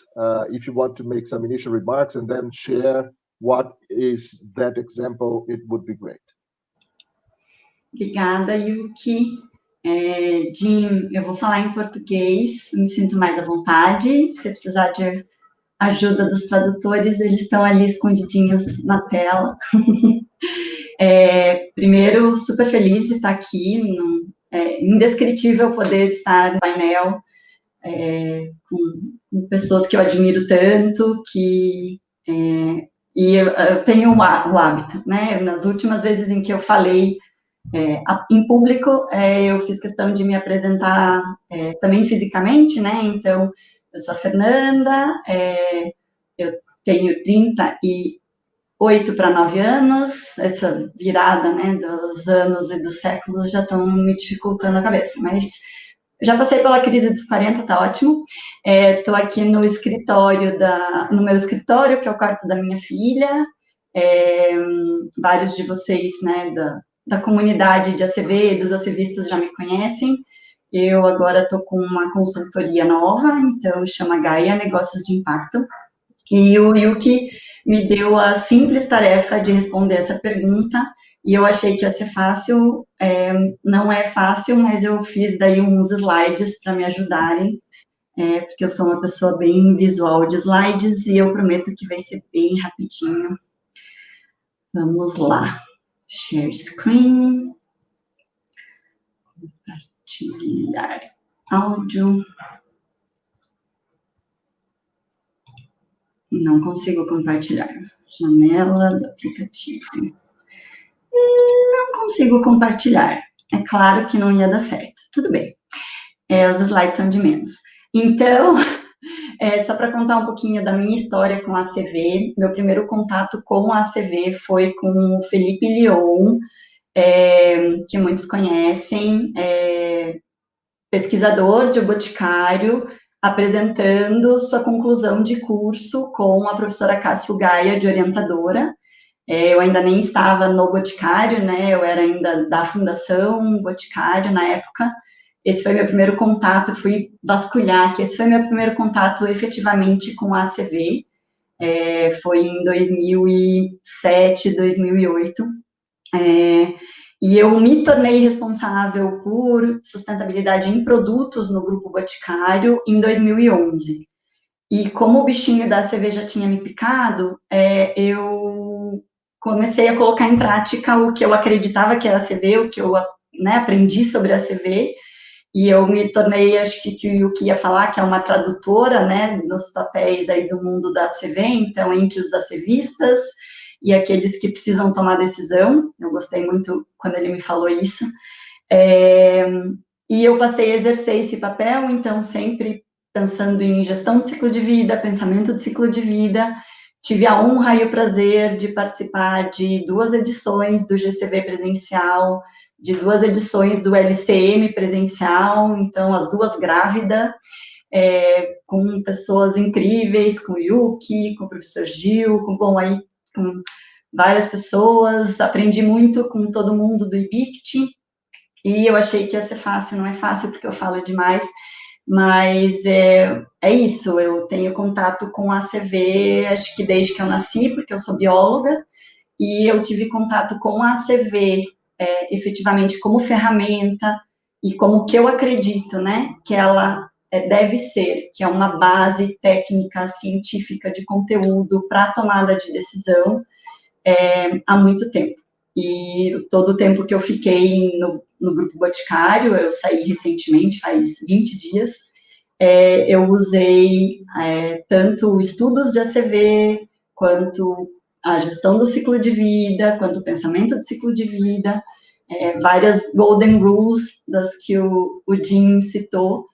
if you want to make some initial remarks and then share what is that example, it would be great. Obrigada, Yuki. Jim, eu vou falar em português, me sinto mais à vontade. Se precisar de ajuda dos tradutores, eles estão ali escondidinhos na tela. Primeiro, super feliz de estar aqui, indescritível poder estar no painel com pessoas que eu admiro tanto, e eu tenho o hábito, né? Nas últimas vezes em que eu falei em público, eu fiz questão de me apresentar também fisicamente, né? Então, eu sou a Fernanda, eu tenho 38 para 9 anos, essa virada, né, dos anos e dos séculos já estão me dificultando a cabeça, mas já passei pela crise dos 40, tá ótimo. Estou aqui no escritório, no meu escritório, que é o quarto da minha filha. Vários de vocês, né, da comunidade de ACV, dos ACVistas já me conhecem. Eu agora estou com uma consultoria nova, então chama Gaia Negócios de Impacto. E o Yuki me deu a simples tarefa de responder essa pergunta, e eu achei que ia ser fácil. Não é fácil, mas eu fiz daí uns slides para me ajudarem, porque eu sou uma pessoa bem visual de slides, e eu prometo que vai ser bem rapidinho. Vamos lá. Share screen. Compartilhar áudio. Não consigo compartilhar. Janela do aplicativo. Não consigo compartilhar. É claro que não ia dar certo. Tudo bem. Os slides são de menos. Então, só para contar um pouquinho da minha história com a ACV, meu primeiro contato com a ACV foi com o Felipe Lyon, que muitos conhecem, pesquisador de Boticário, apresentando sua conclusão de curso com a professora Cássio Gaia, de orientadora. Eu ainda nem estava no Boticário, né? Eu era ainda da Fundação Boticário na época. Esse foi meu primeiro contato, fui vasculhar que esse foi meu primeiro contato efetivamente com a ACV. Foi em 2007, 2008. E eu me tornei responsável por sustentabilidade em produtos no Grupo Boticário em 2011. E como o bichinho da ACV já tinha me picado, eu comecei a colocar em prática o que eu acreditava que era a ACV, o que eu aprendi sobre a ACV, e eu me tornei, acho que o Yuki ia falar, que é uma tradutora, né, nos papéis aí do mundo da ACV, então, entre os ACVistas e aqueles que precisam tomar decisão. Eu gostei muito quando ele me falou isso. E eu passei a exercer esse papel, então, sempre pensando em gestão de ciclo de vida, pensamento de ciclo de vida. Tive a honra e o prazer de participar de 2 edições do GCV presencial, de 2 edições do LCM presencial, então, as 2 grávidas, com pessoas incríveis, com o Yuki, com o professor Gil, com várias pessoas. Aprendi muito com todo mundo do IBICT, e eu achei que ia ser fácil. Não é fácil porque eu falo demais, mas é isso, eu tenho contato com a ACV, acho que desde que eu nasci, porque eu sou bióloga, e eu tive contato com a ACV, efetivamente, como ferramenta, e como que eu acredito, né, que ela deve ser, que é uma base técnica, científica de conteúdo para a tomada de decisão, há muito tempo. E todo o tempo que eu fiquei no Grupo Boticário, eu saí recentemente, faz 20 dias, eu usei tanto estudos de ACV, quanto a gestão do ciclo de vida, quanto o pensamento de ciclo de vida, várias golden rules das que o Jim citou,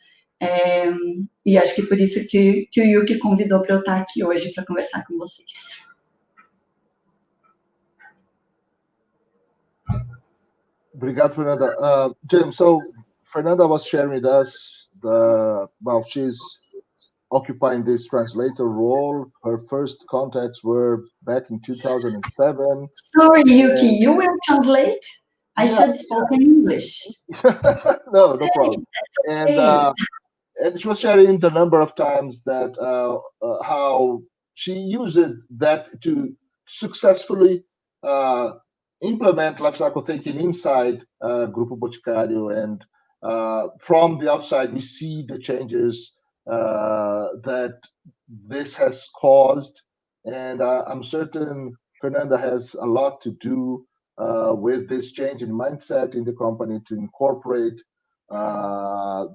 e acho que por isso que o Yuki convidou para eu estar aqui hoje para conversar com vocês. Obrigado, Fernanda. Jim, so Fernanda was sharing with us she's occupying this translator role. Her first contacts were back in 2007. Sorry, Yuki, you will translate? I should speak in English. No problem. And she was sharing the number of times that how she used that to successfully implement lifecycle thinking inside Grupo Boticário, and from the outside we see the changes that this has caused, and I'm certain Fernanda has a lot to do with this change in mindset in the company to incorporate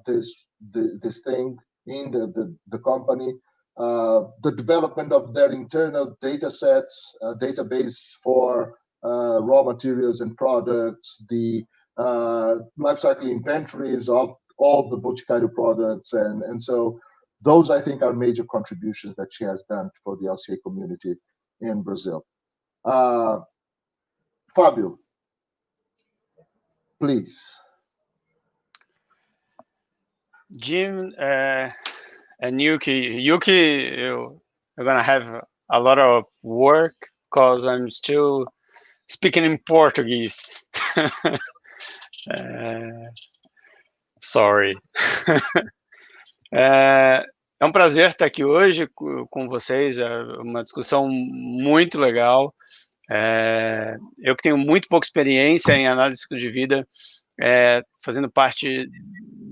this thing in the company. The development of their internal data sets, database for raw materials and products, the lifecycle inventories of all the Boticário products, and so those, I think, are major contributions that she has done for the LCA community in Brazil. Fábio, please. Jim and Yuki, you're gonna have a lot of work because I'm still speaking in Portuguese. Sorry. É um prazer estar aqui hoje com vocês, é uma discussão muito legal. Eu que tenho muito pouca experiência em análise de ciclo de vida, fazendo parte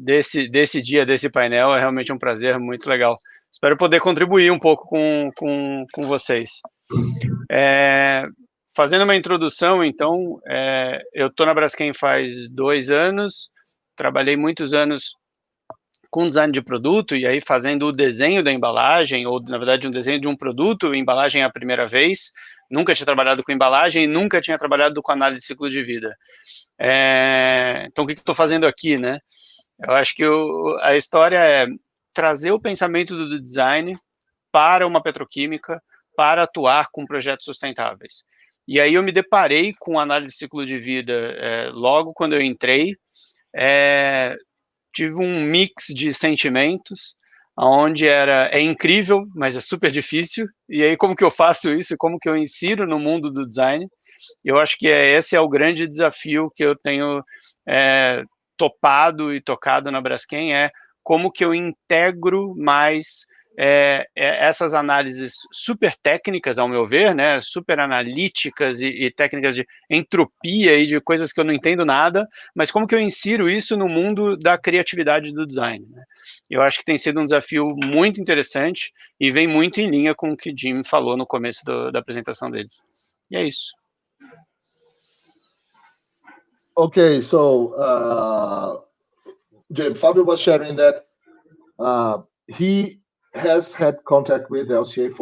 desse dia, desse painel, é realmente um prazer muito legal. Espero poder contribuir um pouco com vocês. Fazendo uma introdução, então, eu estou na Braskem faz 2 anos, trabalhei muitos anos com design de produto, e aí fazendo o desenho da embalagem, ou na verdade um desenho de um produto, embalagem a primeira vez. Nunca tinha trabalhado com embalagem, nunca tinha trabalhado com análise de ciclo de vida. Então, o que estou fazendo aqui, né? Eu acho que a história é trazer o pensamento do design para uma petroquímica, para atuar com projetos sustentáveis. E aí eu me deparei com análise de ciclo de vida logo quando eu entrei. Tive um mix de sentimentos, onde é incrível, mas é super difícil. E aí como que eu faço isso? Como que eu insiro no mundo do design? Eu acho que esse é o grande desafio que eu tenho topado e tocado na Braskem, como que eu integro mais essas análises super técnicas, ao meu ver, né, super analíticas e técnicas de entropia e de coisas que eu não entendo nada, mas como que eu insiro isso no mundo da criatividade do design, né? Eu acho que tem sido um desafio muito interessante e vem muito em linha com o que o Jim falou no começo da apresentação deles. E é isso. Okay, so Fabio was sharing that he has had contact with LCA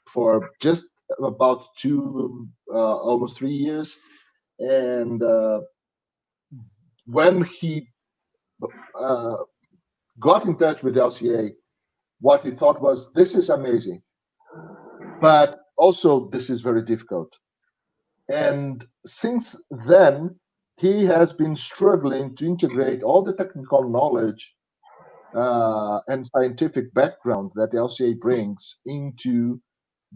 for just about almost 3 years, and when he got in touch with LCA, what he thought was, this is amazing, but also this is very difficult. And since then, he has been struggling to integrate all the technical knowledge and scientific background that LCA brings into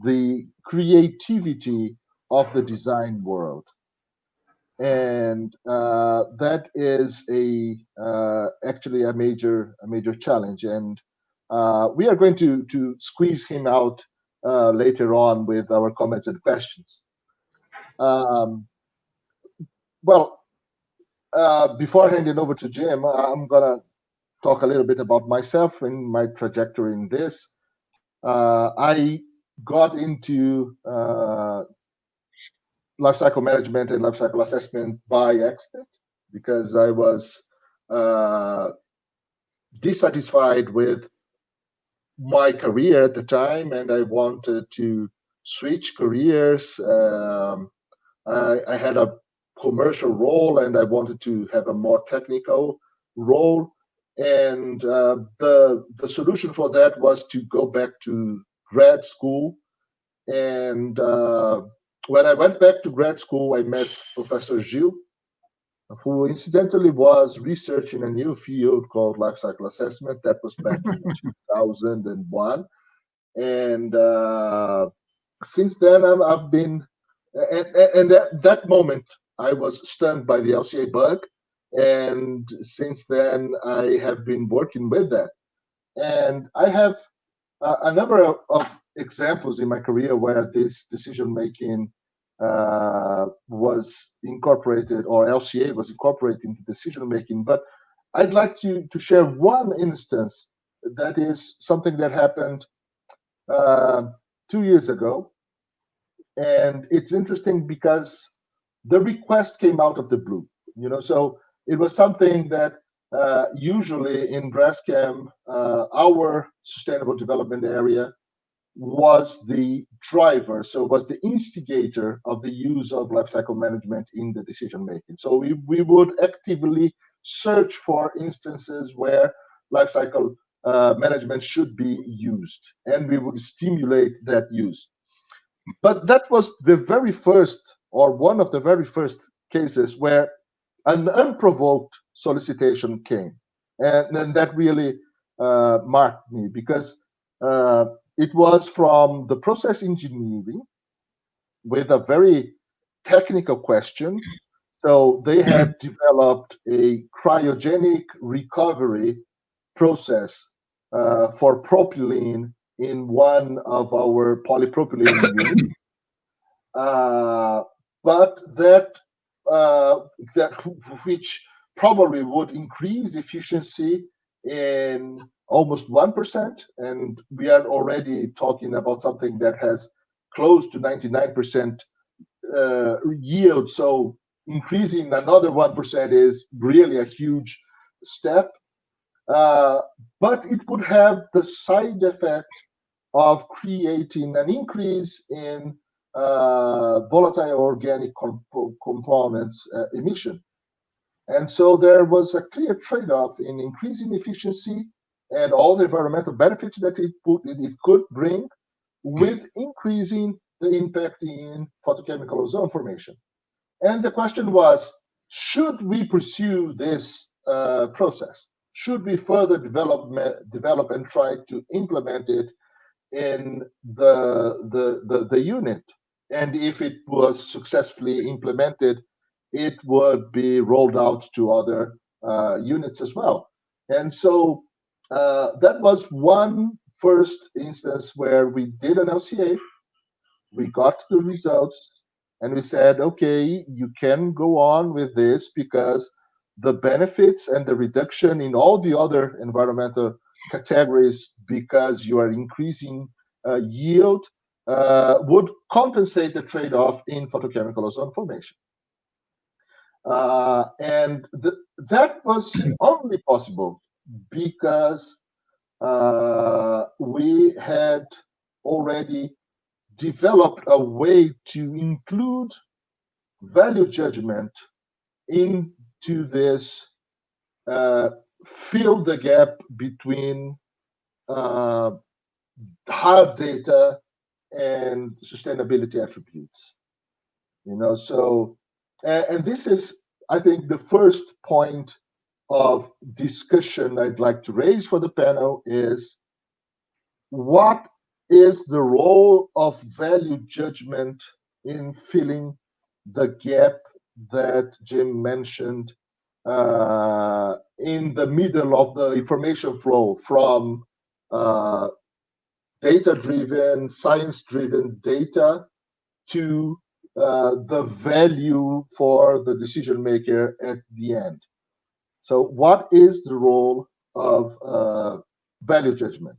the creativity of the design world. And that is actually a major challenge. And we are going to squeeze him out later on with our comments and questions. Before handing over to Jim, I'm gonna talk a little bit about myself and my trajectory in this. I got into lifecycle management and lifecycle assessment by accident because I was dissatisfied with my career at the time, and I wanted to switch careers. I had a commercial role, and I wanted to have a more technical role. And the solution for that was to go back to grad school. And when I went back to grad school, I met Professor Gil, who incidentally was researching a new field called lifecycle assessment. That was back in 2001. And since then, I've been, and at that moment, I was stunned by the LCA bug. And since then, I have been working with that. And I have a number of examples in my career where this decision-making was incorporated, or LCA was incorporated into decision-making. But I'd like to share one instance that is something that happened 2 years ago. And it's interesting because the request came out of the blue, so it was something that usually in Braskem, our sustainable development area was the driver, so was the instigator of the use of lifecycle management in the decision making. So we would actively search for instances where lifecycle management should be used, and we would stimulate that use. But that was the very first, or one of the very first cases where an unprovoked solicitation came. And that really marked me, because it was from the process engineering with a very technical question. So they had developed a cryogenic recovery process for propylene in one of our polypropylene units. But that which probably would increase efficiency in almost 1%, and we are already talking about something that has close to 99% yield. So increasing another 1% is really a huge step. But it would have the side effect of creating an increase in volatile organic components emission. And so there was a clear trade-off in increasing efficiency and all the environmental benefits that it could bring, with increasing the impact in photochemical ozone formation. And the question was, should we pursue this process? Should we further develop and try to implement it in the unit? And if it was successfully implemented, it would be rolled out to other units as well. And so that was one first instance where we did an LCA, we got the results, and we said, okay, you can go on with this because the benefits and the reduction in all the other environmental categories, because you are increasing yield, would compensate the trade-off in photochemical ozone formation. And that was only possible because we had already developed a way to include value judgment into this, fill the gap between hard data and sustainability attributes. So, and this is, I think, the first point of discussion I'd like to raise for the panel is, what is the role of value judgment in filling the gap that Jim mentioned in the middle of the information flow from data-driven, science-driven data to the value for the decision maker at the end. So what is the role of value judgment?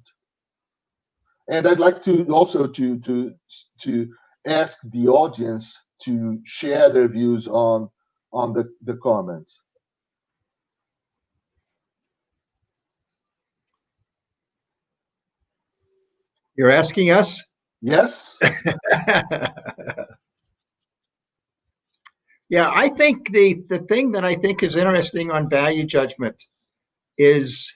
And I'd like to also to ask the audience to share their views on the comments. You're asking us? Yes. Yeah, I think the thing that I think is interesting on value judgment is,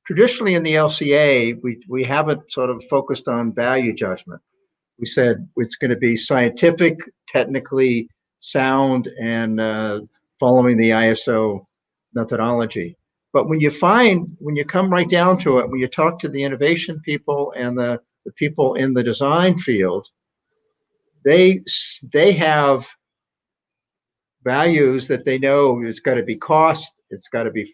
traditionally in the LCA, we haven't sort of focused on value judgment. We said it's going to be scientific, technically sound, and following the ISO methodology. But when you come right down to it, when you talk to the innovation people and the people in the design field, they have values that they know. It's got to be cost, it's got to be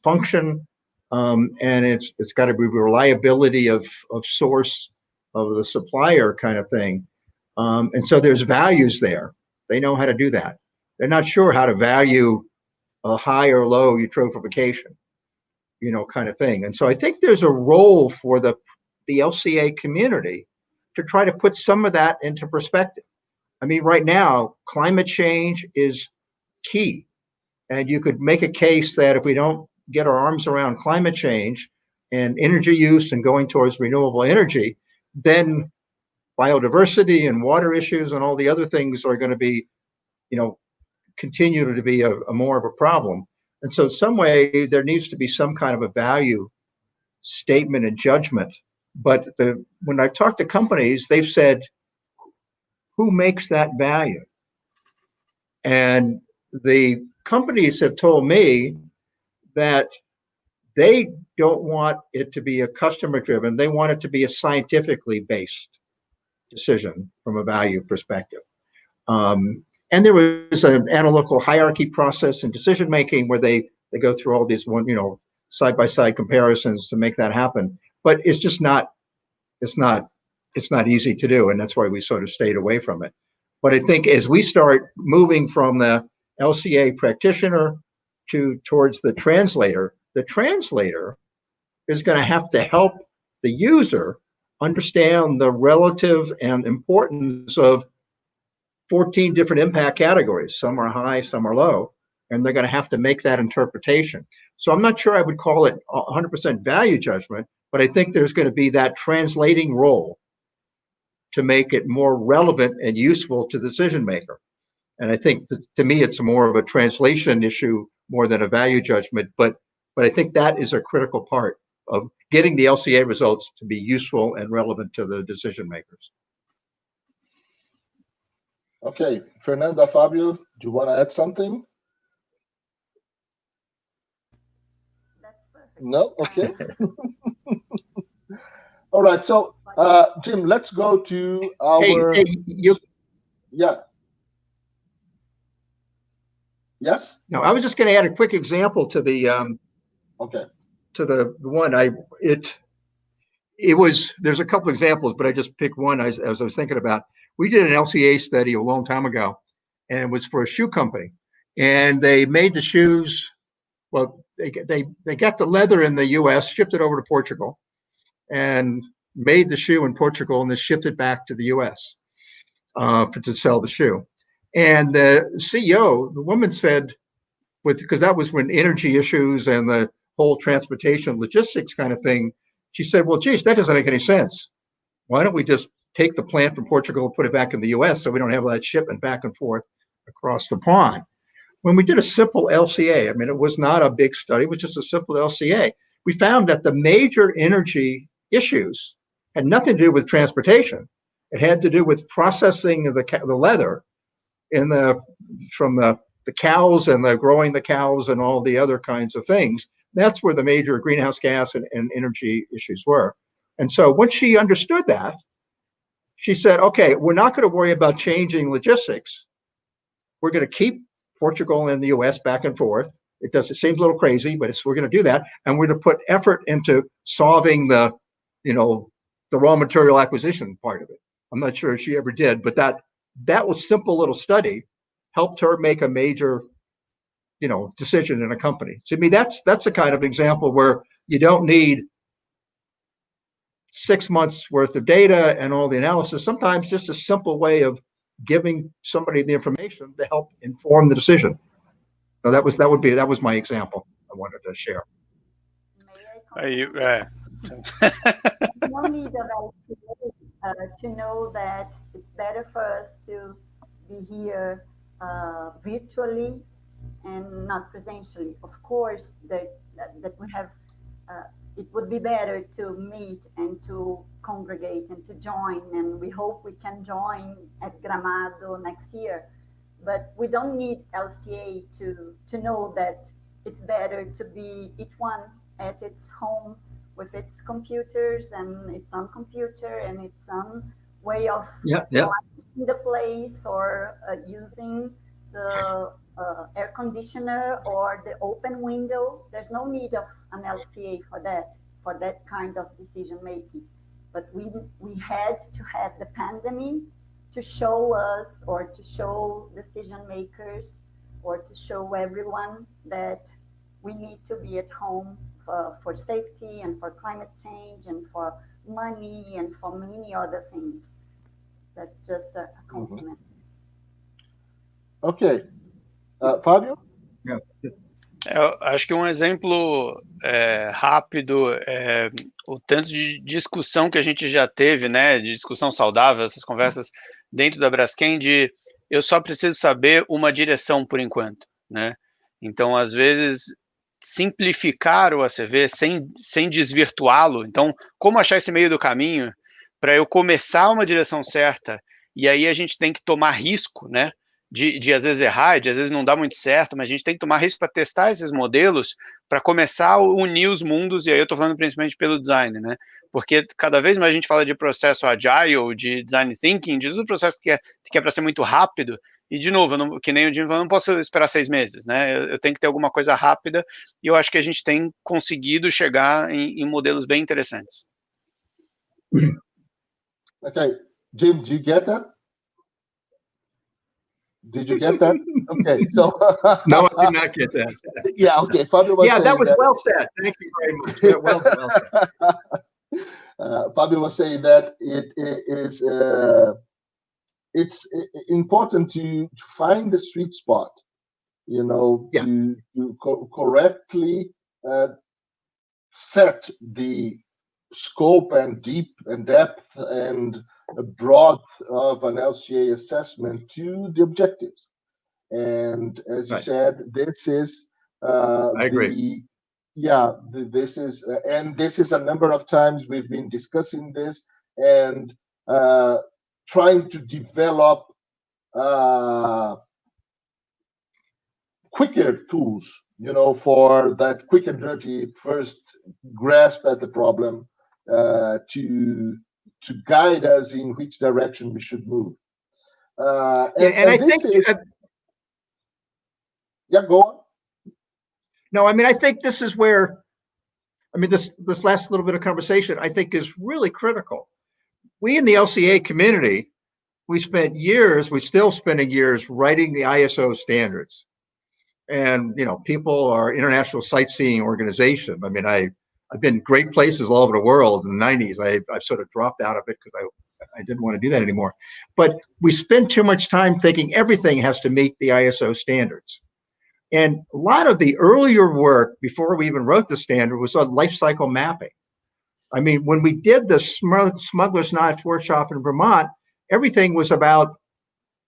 function, and it's got to be reliability of source of the supplier kind of thing. And so there's values there. They know how to do that. They're not sure how to value a high or low eutrophication, kind of thing. And so I think there's a role for the LCA community to try to put some of that into perspective. I mean, right now, climate change is key. And you could make a case that if we don't get our arms around climate change and energy use and going towards renewable energy, then biodiversity and water issues and all the other things are going to be, continue to be a more of a problem. And so some way there needs to be some kind of a value statement and judgment. But when I've talked to companies, they've said, who makes that value? And the companies have told me that they don't want it to be a customer driven. They want it to be a scientifically based decision from a value perspective. And there was an analytical hierarchy process in decision making where they go through all these side by side comparisons to make that happen. But it's just not easy to do, and that's why we sort of stayed away from it. But I think as we start moving from the LCA practitioner towards the translator is going to have to help the user understand the relative and importance of 14 different impact categories. Some are high, some are low, and they're going to have to make that interpretation. So I'm not sure I would call it 100% value judgment, but I think there's going to be that translating role to make it more relevant and useful to the decision maker. And I think to me, it's more of a translation issue more than a value judgment, but I think that is a critical part of getting the LCA results to be useful and relevant to the decision makers. Okay, Fernanda, Fabio, do you want to add something? That's perfect. No? Okay. All right, so Jim, let's go to our... Yeah. Yes? No, I was just going to add a quick example to the okay. To the one. There's a couple examples, but I just picked one as I was thinking about. We did an LCA study a long time ago, and it was for a shoe company. And they made the shoes, well, they got the leather in the US, shipped it over to Portugal, and made the shoe in Portugal, and then shipped it back to the US to sell the shoe. And the CEO, the woman said, because that was when energy issues and the whole transportation logistics kind of thing, she said, well, geez, that doesn't make any sense. Why don't we just take the plant from Portugal and put it back in the US so we don't have all that shipment back and forth across the pond? When we did a simple LCA, I mean, it was not a big study, it was just a simple LCA. We found that the major energy issues had nothing to do with transportation. It had to do with processing of the leather from the cows and the growing the cows and all the other kinds of things. That's where the major greenhouse gas and energy issues were. And so once she understood that, she said, okay, we're not going to worry about changing logistics. We're going to keep Portugal and the US back and forth. It seems a little crazy, but we're going to do that. And we're going to put effort into solving the raw material acquisition part of it. I'm not sure if she ever did, but that was simple little study helped her make a major, decision in a company. To me, that's a kind of example where you don't need 6 months worth of data and all the analysis. Sometimes just a simple way of giving somebody the information to help inform the decision. So that was my example I wanted to share. No need of to know that it's better for us to be here virtually and not presentially. Of course, that we have. It would be better to meet and to congregate and to join, and we hope we can join at Gramado next year. But we don't need LCA to know that it's better to be each one at its home with its computers and its own computer and its own way of lighting the place, or using the air conditioner or the open window. There's no need of an LCA for that kind of decision making. But we had to have the pandemic to show us, or to show decision makers, or to show everyone that we need to be at home for safety and for climate change and for money and for many other things. That's just a compliment. Okay. Fábio? Eu acho que um exemplo rápido é o tanto de discussão que a gente já teve, né, de discussão saudável, essas conversas dentro da Braskem, de eu só preciso saber uma direção por enquanto, né? Então, às vezes, simplificar o ACV sem desvirtuá-lo. Então, como achar esse meio do caminho para eu começar uma direção certa, e aí a gente tem que tomar risco, né? De às vezes errar, de às vezes não dar muito certo, mas a gente tem que tomar risco para testar esses modelos, para começar a unir os mundos, e aí eu estou falando principalmente pelo design, né? Porque cada vez mais a gente fala de processo agile, de design thinking, de todo processo que é para ser muito rápido, e de novo, que nem o Jim falou, eu não posso esperar 6 meses, né? Eu tenho que ter alguma coisa rápida, e eu acho que a gente tem conseguido chegar em modelos bem interessantes. Okay, Jim, do you get that? Did you get that? Okay, so no, I did not get that. Yeah, okay. Fábio was saying that was well said. Thank you very much. Well said. Fábio was saying that it's important to find the sweet spot, to correctly set the scope and deep and depth and broad of an LCA assessment to the objectives. And as you said, this is I agree. This is a number of times we've been discussing this and trying to develop quicker tools, for that quick and dirty first grasp at the problem, to guide us in which direction we should move. I think go on. No, I mean, I think this is where, this last little bit of conversation, I think, is really critical. We in the LCA community, we're still spending years writing the ISO standards. And, people are international sightseeing organization. I've been great places all over the world. In the 90s, I've sort of dropped out of it because I didn't want to do that anymore. But we spend too much time thinking everything has to meet the ISO standards. And a lot of the earlier work before we even wrote the standard was on life cycle mapping. I mean, when we did the Smuggler's Notch workshop in Vermont, everything was about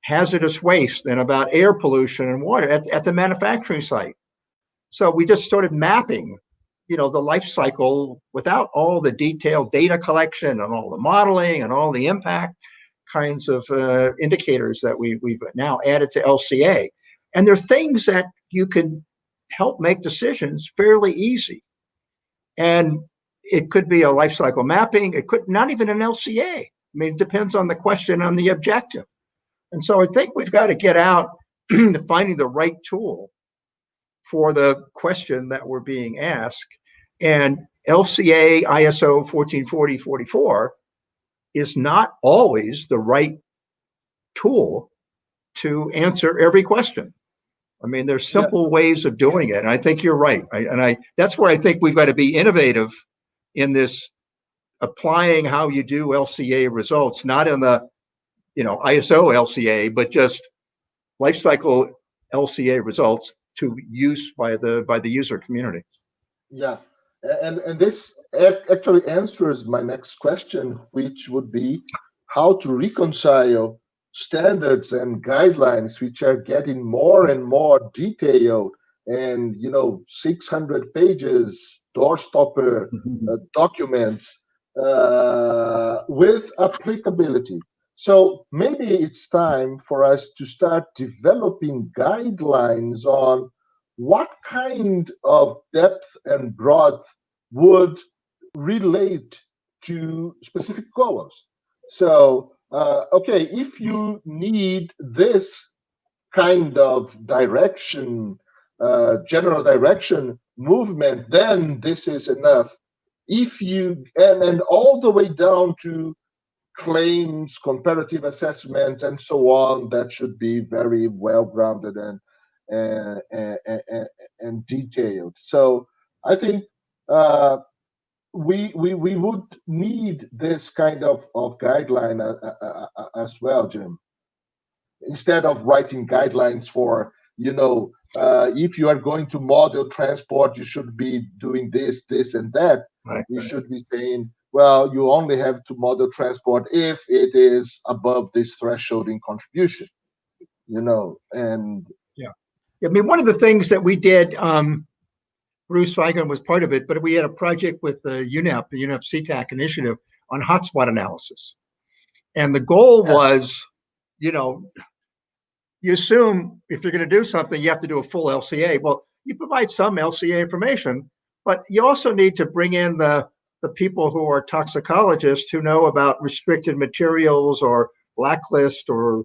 hazardous waste and about air pollution and water at the manufacturing site. So we just started mapping, you know, the life cycle without all the detailed data collection and all the modeling and all the impact kinds of indicators that we've now added to LCA. And there are things that you can help make decisions fairly easy. And it could be a life cycle mapping. It could not even an LCA. I mean, it depends on the question, on the objective. And so I think we've got to get out to finding the right tool for the question that we're being asked. And LCA ISO 1440-44 is not always the right tool to answer every question. I mean, there's simple ways of doing it. And I think you're right. That's where I think we've got to be innovative in this, applying how you do LCA results, not in the, you know, ISO LCA, but just life cycle LCA results to use by the user community. Yeah, and this actually answers my next question, which would be how to reconcile standards and guidelines, which are getting more and more detailed, and 600 pages, doorstopper documents with applicability. So maybe it's time for us to start developing guidelines on what kind of depth and breadth would relate to specific goals. So, okay, if you need this kind of direction, general direction movement, then this is enough. If you, and all the way down to claims, comparative assessments, and so on, that should be very well grounded and detailed. So I think we would need this kind of guideline as well, Jim. Instead of writing guidelines for, if you are going to model transport, you should be doing this, this, and that. Right. You should be saying, well, you only have to model transport if it is above this threshold in contribution, and yeah. I mean, one of the things that we did, Bruce Feigen was part of it, but we had a project with UNEP, the UNEP CTAC initiative on hotspot analysis. And the goal was, you assume if you're going to do something, you have to do a full LCA. Well, you provide some LCA information, but you also need to bring in the people who are toxicologists who know about restricted materials or blacklist or,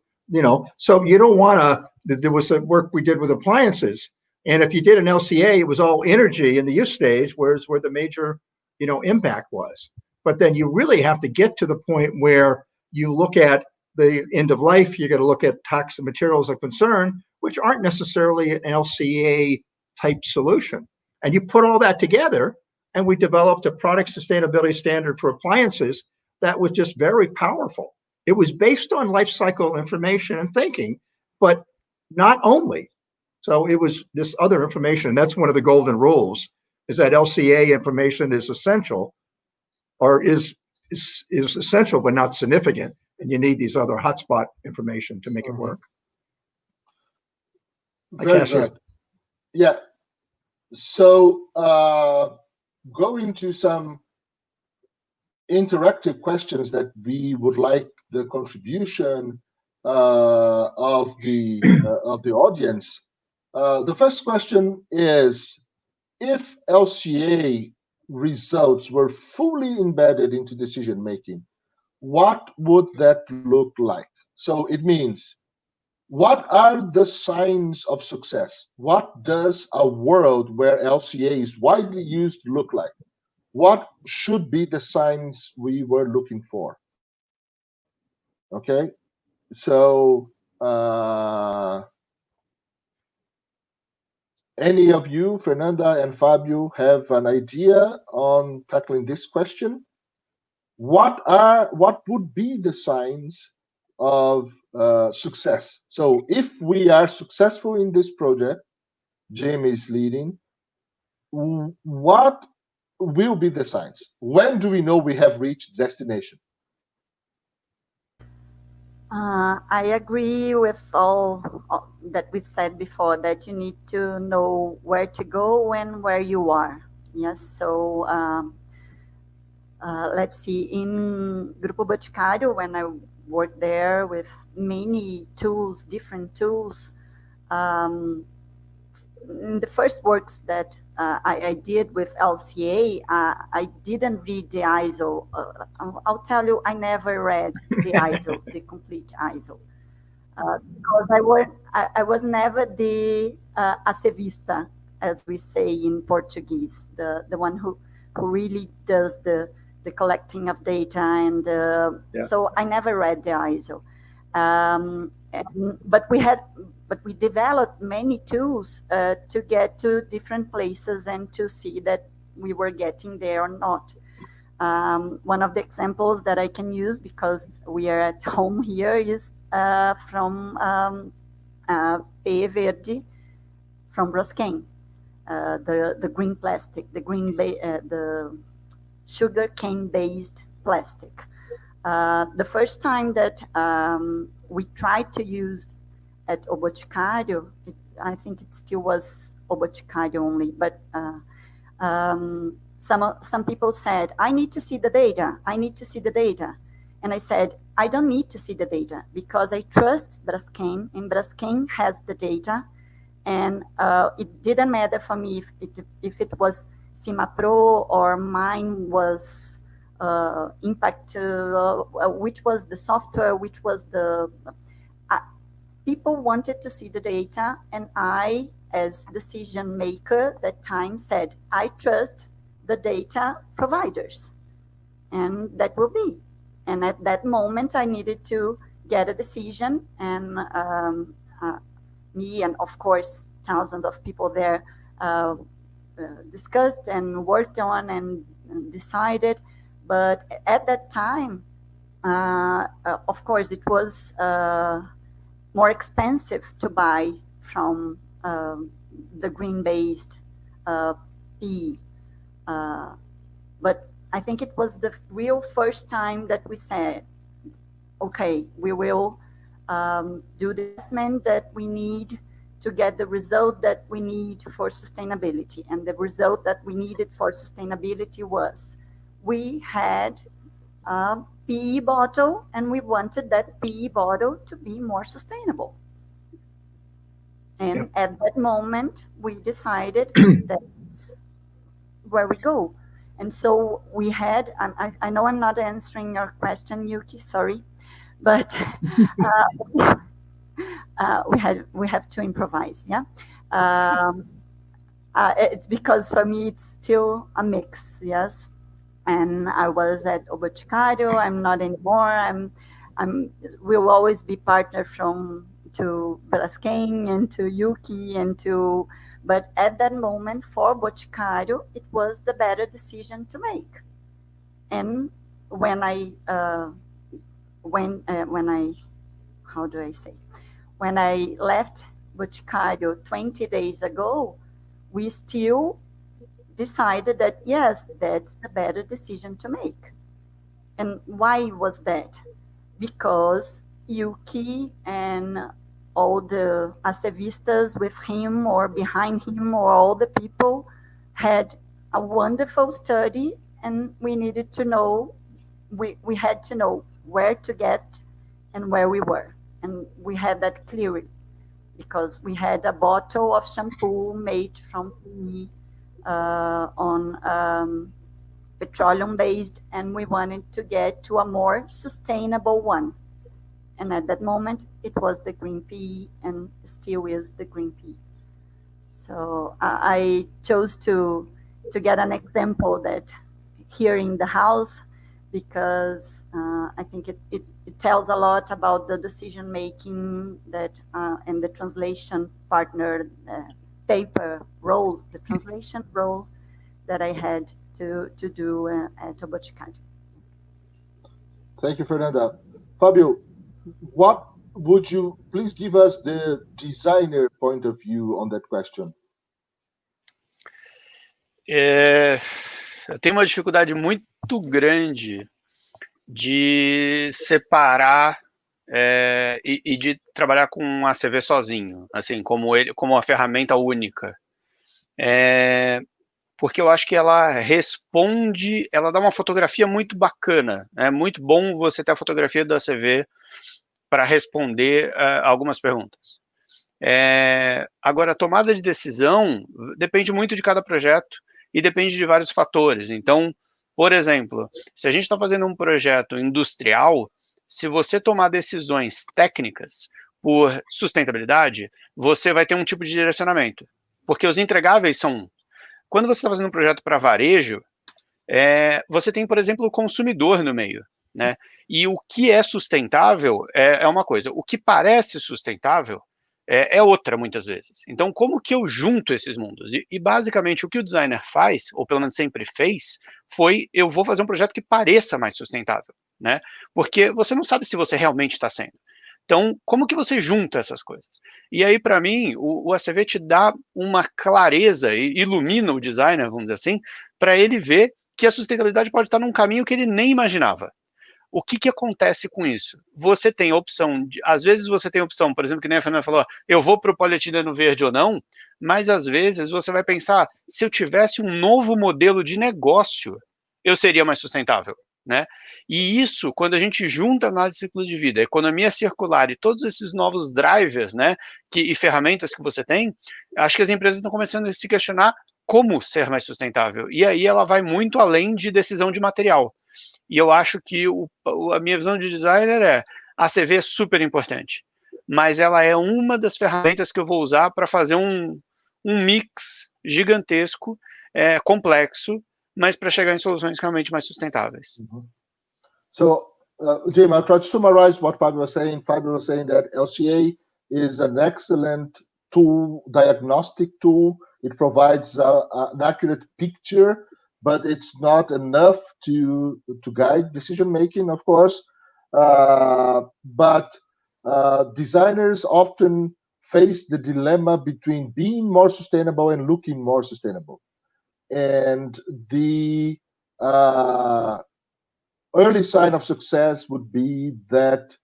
so you don't want to, there was some work we did with appliances. And if you did an LCA, it was all energy in the use stage, where the major, impact was. But then you really have to get to the point where you look at the end of life, you got to look at toxic materials of concern, which aren't necessarily an LCA type solution. And you put all that together, and we developed a product sustainability standard for appliances that was just very powerful. It was based on life cycle information and thinking, but not only. So it was this other information. That's one of the golden rules, is that LCA information is essential, or is essential but not significant. And you need these other hotspot information to make it work. Very good. Yeah. So going to some interactive questions that we would like the contribution of the audience. The first question is, if LCA results were fully embedded into decision making, what would that look like? So it means, what are the signs of success? What does a world where LCA is widely used look like? What should be the signs we were looking for? Okay, so any of you, Fernanda and Fabio, have an idea on tackling this question? what would be the signs of success? So if we are successful in this project, Jim is leading, what will be the signs? When do we know we have reached destination? I agree with all that we've said before, that you need to know where to go and where you are. Yes, so let's see, in Grupo Boticário, when I worked there with many tools, different tools, in the first works that I did with LCA, I didn't read the ISO. I'll tell you, I never read the ISO, the complete ISO. Because I was never the acevista, as we say in Portuguese, the one who really does the collecting of data, and so I never read the ISO. But we developed many tools to get to different places and to see that we were getting there or not. One of the examples that I can use, because we are at home here, is from P Verde from Braskem, the green plastic, the sugar cane based plastic. The first time that we tried to use at O Boticário, I think it still was O Boticário only, but some people said, I need to see the data, I need to see the data. And I said, I don't need to see the data, because I trust Braskem, and Braskem has the data, and it didn't matter for me if it was Cima Pro or mine was Impact, which was the software, which was the... people wanted to see the data, and I, as decision maker at that time, said, I trust the data providers, and that will be. And at that moment, I needed to get a decision, and me and, of course, thousands of people there discussed and worked on and decided. But at that time, of course, it was more expensive to buy from the green-based PE. But I think it was the real first time that we said, okay, we will do the investment that we need to get the result that we need for sustainability. And the result that we needed for sustainability was, we had a PE bottle, and we wanted that PE bottle to be more sustainable. And at that moment, we decided that's where we go. And so we had, I know I'm not answering your question, Yuki, sorry, but we have to improvise, yeah? It's because for me, it's still a mix, yes? And I was at O Boticário, I'm not anymore, we'll always be partner to Braskem and to Yuki and to, but at that moment for Boticário, it was the better decision to make. And when I left Boticário 20 days ago, we still decided that, yes, that's the better decision to make. And why was that? Because Yuki and all the acevistas with him or behind him, or all the people, had a wonderful study, and we needed to know, we had to know where to get and where we were. And we had that clearly, because we had a bottle of shampoo made from PE on petroleum based, and we wanted to get to a more sustainable one. And at that moment, it was the green PE, and still is the green PE. So I chose to get an example that here in the house, because I think it tells a lot about the decision making that and the translation partner paper role, the translation role that I had to do at O Boticário. Thank you, Fernanda. Fabio, what would you please give us the designer point of view on that question? Eu tenho uma dificuldade muito grande de separar e de trabalhar com a CV sozinho, assim, como uma ferramenta única. Porque eu acho que ela responde, ela dá uma fotografia muito bacana. É muito bom você ter a fotografia da CV para responder algumas perguntas. Agora, a tomada de decisão depende muito de cada projeto e depende de vários fatores. Então, por exemplo, se a gente está fazendo um projeto industrial, se você tomar decisões técnicas por sustentabilidade, você vai ter um tipo de direcionamento, porque os entregáveis são... Quando você está fazendo um projeto para varejo, você tem, por exemplo, o consumidor no meio, né? E o que é sustentável é uma coisa, o que parece sustentável é outra, muitas vezes. Então, como que eu junto esses mundos? E basicamente, o que o designer faz, ou pelo menos sempre fez, foi, eu vou fazer um projeto que pareça mais sustentável, né? Porque você não sabe se você realmente está sendo. Então, como que você junta essas coisas? E aí, para mim, o ACV te dá uma clareza, e ilumina o designer, vamos dizer assim, para ele ver que a sustentabilidade pode estar num caminho que ele nem imaginava. O que acontece com isso? Você tem a opção, às vezes você tem a opção, por exemplo, que nem a Fernanda falou, eu vou para o polietileno verde ou não, mas às vezes você vai pensar, se eu tivesse um novo modelo de negócio, eu seria mais sustentável, né? E isso, quando a gente junta a análise de ciclo de vida, a economia circular e todos esses novos drivers, né, e ferramentas que você tem, acho que as empresas estão começando a se questionar como ser mais sustentável. E aí ela vai muito além de decisão de material. E eu acho que a minha visão de designer a CV é super importante, mas ela é uma das ferramentas que eu vou usar para fazer um mix gigantesco, complexo, mas para chegar em soluções realmente mais sustentáveis. So, Jim, I'll try to summarize what Fabio was saying. Fabio was saying that LCA is an excellent tool, diagnostic tool. It provides an accurate picture, but it's not enough to guide decision making, of course. But designers often face the dilemma between being more sustainable and looking more sustainable. And the early sign of success would be that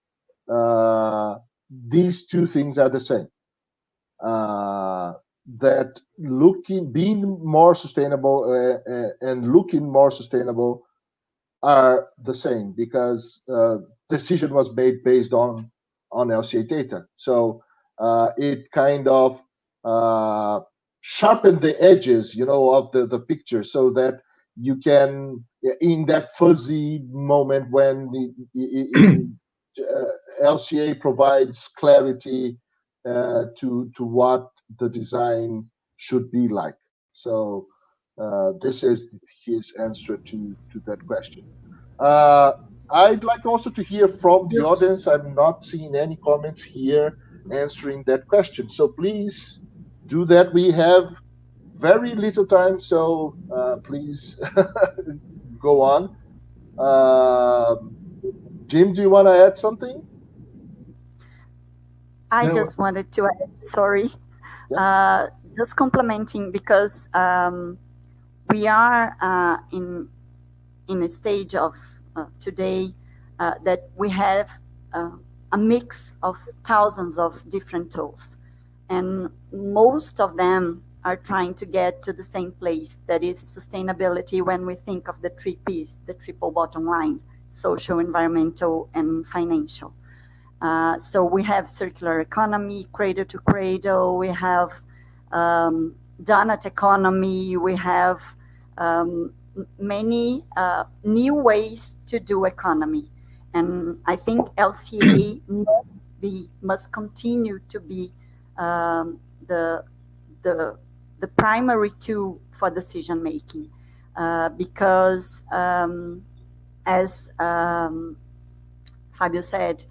these two things are the same. That being more sustainable and looking more sustainable are the same, because decision was made based on LCA data. So it kind of sharpened the edges, of the picture, so that you can, in that fuzzy moment when LCA provides clarity to what the design should be like. So this is his answer to that question. I'd like also to hear from the audience. I'm not seeing any comments here answering that question. So please do that. We have very little time, so please go on. Jim, do you want to add something? I just wanted to add, sorry, just complementing, because we are in a stage of today that we have a mix of thousands of different tools, and most of them are trying to get to the same place, that is sustainability, when we think of the 3 Ps, the triple bottom line: social, environmental, and financial. So we have circular economy, cradle to cradle, we have donut economy, we have many new ways to do economy. And I think LCA must continue to be the primary tool for decision making, because as Fabio said,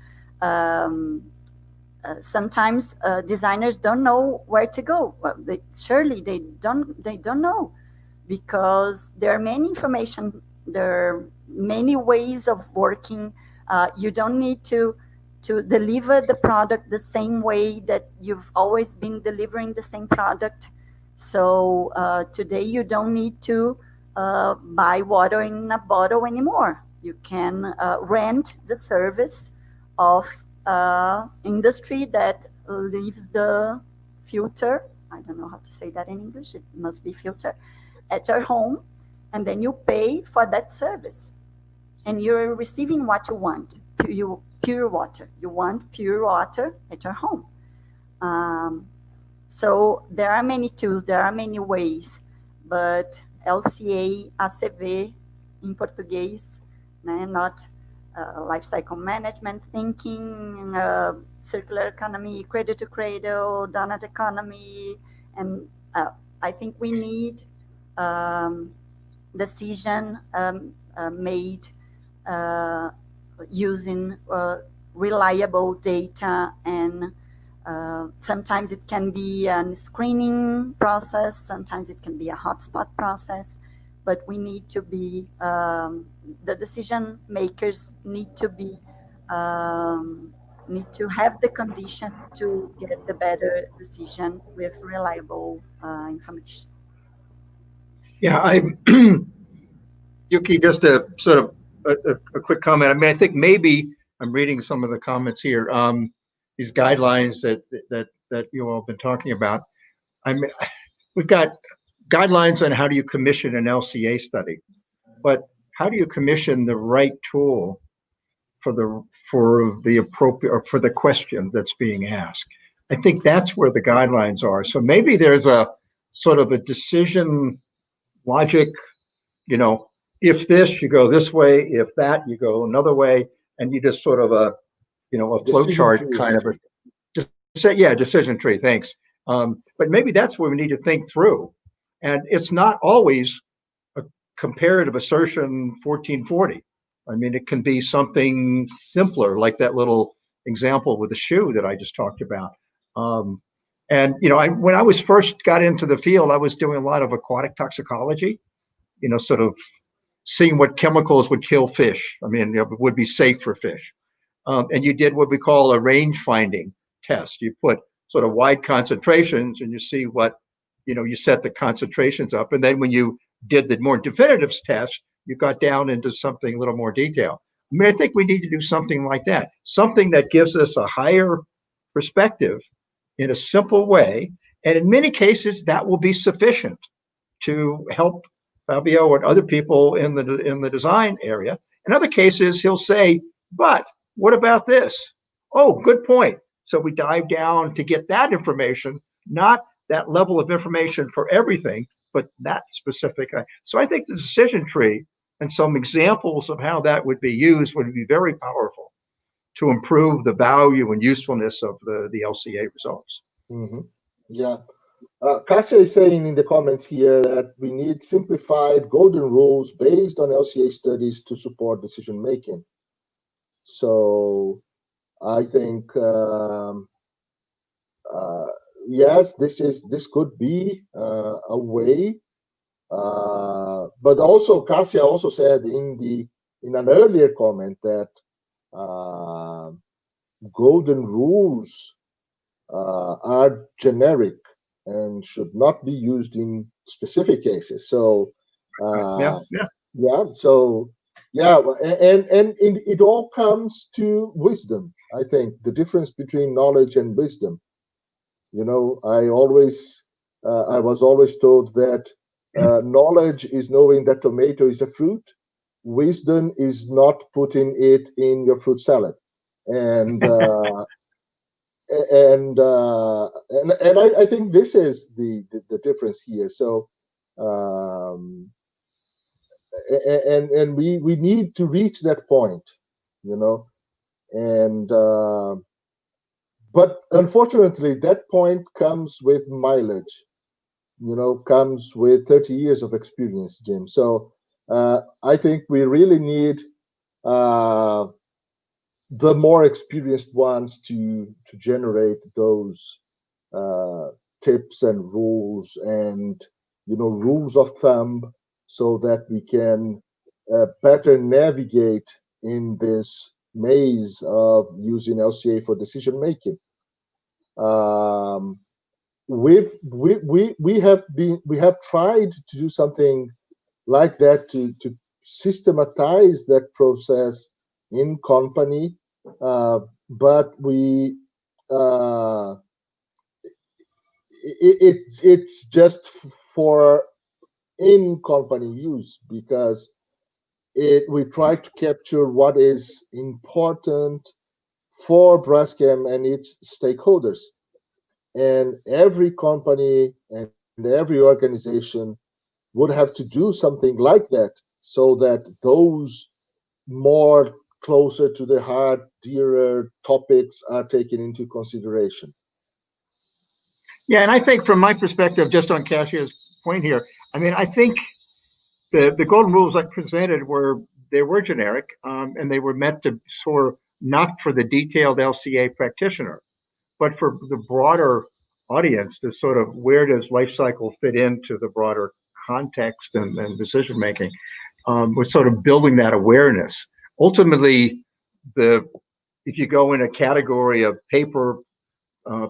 sometimes designers don't know where to go. Well, they don't know, because there are many information, there are many ways of working, You don't need to deliver the product the same way that you've always been delivering the same product. So today you don't need to buy water in a bottle anymore. You can rent the service of industry that leaves the filter, I don't know how to say that in English, it must be filter, at your home, and then you pay for that service. And you're receiving what you want, pure water. You want pure water at your home. So there are many tools, there are many ways, but LCA, ACV in português, né, not life cycle management thinking, circular economy, cradle to cradle, donut economy, and I think we need decision made using reliable data, and sometimes it can be a screening process, sometimes it can be a hotspot process, but we need to be, the decision makers need to be, need to have the condition to get the better decision with reliable information. Yeah, Yuki, just a sort of a quick comment. I mean, I think maybe I'm reading some of the comments here. These guidelines that you all have been talking about. I mean, we've got guidelines on how do you commission an LCA study, but how do you commission the right tool for the appropriate, or for the question that's being asked? I think that's where the guidelines are. So maybe there's a sort of a decision logic, you know, if this, you go this way, if that, you go another way, and you just sort of a flow chart kind of a decision tree. Thanks. But maybe that's where we need to think through. And it's not always a comparative assertion 1440. I mean, it can be something simpler, like that little example with the shoe that I just talked about. And, you know, when I was first got into the field, I was doing a lot of aquatic toxicology, you know, sort of seeing what chemicals would kill fish. I mean, you know, would be safe for fish. And you did what we call a range finding test. You put sort of wide concentrations and you see what, you know, you set the concentrations up. And then when you did the more definitive test, you got down into something a little more detail. I mean, I think we need to do something like that, something that gives us a higher perspective in a simple way. And in many cases, that will be sufficient to help Fabio and other people in the design area. In other cases, he'll say, but what about this? Oh, good point. So we dive down to get that information, not that level of information for everything, but that specific. So I think the decision tree and some examples of how that would be used would be very powerful to improve the value and usefulness of the LCA results. Mm-hmm. Yeah. Cassia is saying in the comments here that we need simplified golden rules based on LCA studies to support decision making. So I think yes, this could be a way, but also Cassia also said in an earlier comment that golden rules are generic and should not be used in specific cases. So and it all comes to wisdom. I think the difference between knowledge and wisdom. You know, I was always told that knowledge is knowing that tomato is a fruit. Wisdom is not putting it in your fruit salad. And and I think this is the difference here. So and we need to reach that point, you know, and but unfortunately that point comes with mileage, you know, comes with 30 years of experience, Jim. So I think we really need the more experienced ones to generate those tips and rules and, you know, rules of thumb, so that we can better navigate in this maze of using LCA for decision making. We have tried to do something like that to systematize that process in company, but it's just for in company use, because we try to capture what is important for Braskem and its stakeholders. And every company and every organization would have to do something like that, so that those more closer to the heart, dearer topics are taken into consideration. Yeah, and I think from my perspective, just on Cashier's point here, I mean, I think the golden rules I presented were generic, and they were meant to sort of not for the detailed LCA practitioner, but for the broader audience, to sort of where does life cycle fit into the broader context and decision making. We're sort of building that awareness. Ultimately, if you go in a category of paper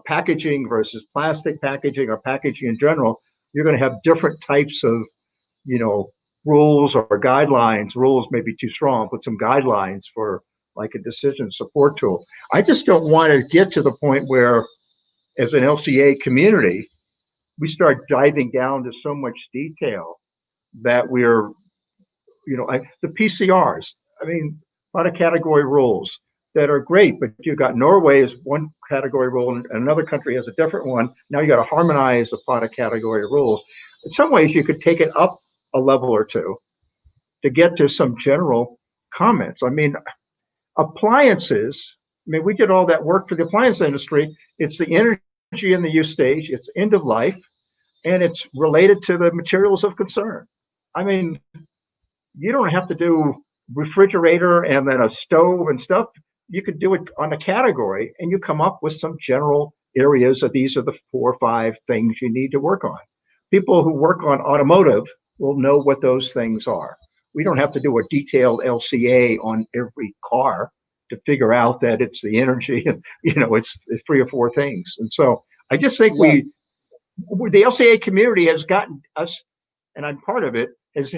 packaging versus plastic packaging or packaging in general, you're going to have different types of, rules or guidelines. Rules may be too strong, but some guidelines for like a decision support tool. I just don't want to get to the point where, as an LCA community, we start diving down to so much detail that we're, the PCRs, I mean, product category rules that are great, but you've got Norway is one category rule and another country has a different one. Now you got to harmonize the product category rules. In some ways, you could take it up a level or two to get to some general comments. I mean, appliances, we did all that work for the appliance industry. It's the energy in the use stage, it's end of life, and it's related to the materials of concern. I mean, you don't have to do refrigerator and then a stove and stuff. You could do it on a category and you come up with some general areas of these are the 4 or 5 things you need to work on. People who work on automotive will know what those things are. We don't have to do a detailed LCA on every car to figure out that it's the energy and, it's 3 or 4 things. And so I just think the LCA community has gotten us, and I'm part of it, has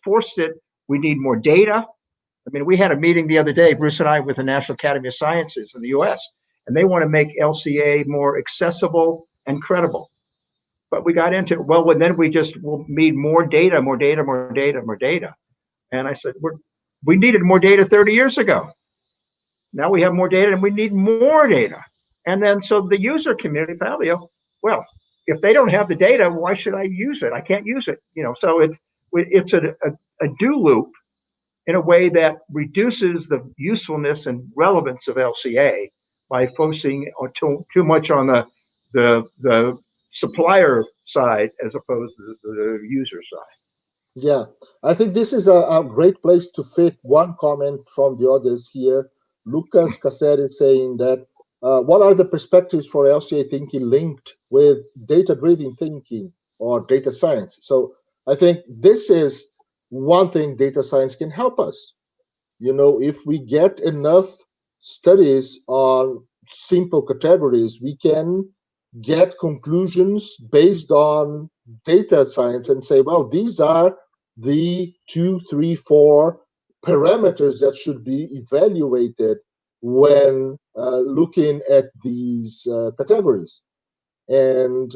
forced it. We need more data. I mean, we had a meeting the other day, Bruce and I, with the National Academy of Sciences in the US, and they want to make LCA more accessible and credible. But we got into, then we just will need more data. And I said, we needed more data 30 years ago. Now we have more data and we need more data. And then so the user community, Fabio, if they don't have the data, why should I use it? I can't use it. So it's a do loop in a way that reduces the usefulness and relevance of LCA by focusing too much on the supplier side as opposed to the user side. Yeah, I think this is a great place to fit one comment from the others here. Lucas Caseri saying that what are the perspectives for LCA thinking linked with data-driven thinking or data science? So I think this is one thing data science can help us. If we get enough studies on simple categories, we can get conclusions based on data science and say, these are the 2, 3, 4 parameters that should be evaluated when looking at these categories. And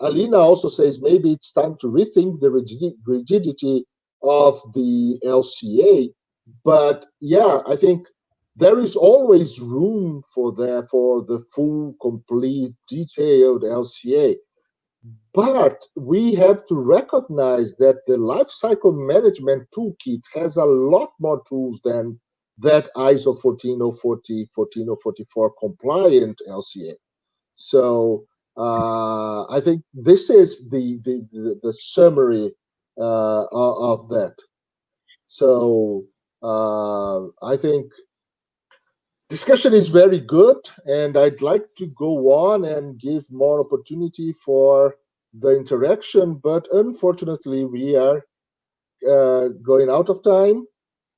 Alina also says maybe it's time to rethink the rigidity of the LCA. But yeah, I think there is always room for the full, complete, detailed LCA. But we have to recognize that the lifecycle management toolkit has a lot more tools than that ISO 14040, 14044 compliant LCA. So I think this is the summary of that. So I think discussion is very good, and I'd like to go on and give more opportunity for the interaction, but unfortunately we are going out of time.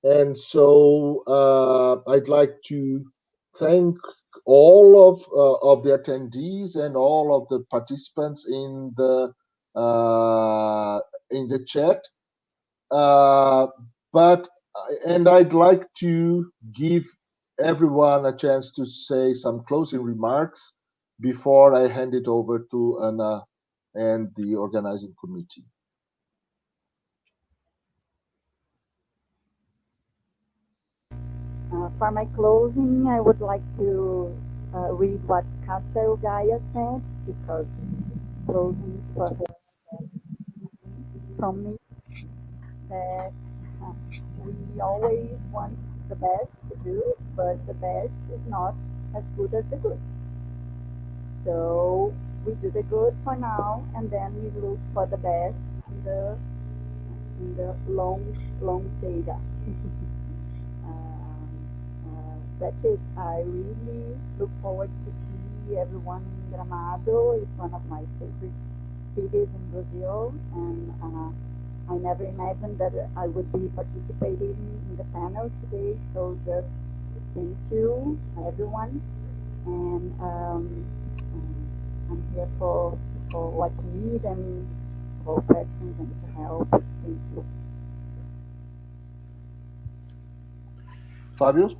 And so I'd like to thank all of the attendees and all of the participants in the chat. And I'd like to give everyone a chance to say some closing remarks before I hand it over to Ana and the organizing committee. For my closing, I would like to read what Cássia Gaia said, because closing is for her from me, that we always want the best to do, but the best is not as good as the good. So we do the good for now, and then we look for the best in the long data. That's it. I really look forward to see everyone in Gramado. It's one of my favorite cities in Brazil, and I never imagined that I would be participating in the panel today. So just thank you, everyone, and I'm here for what you need and for questions and to help. Thank you. Fábio?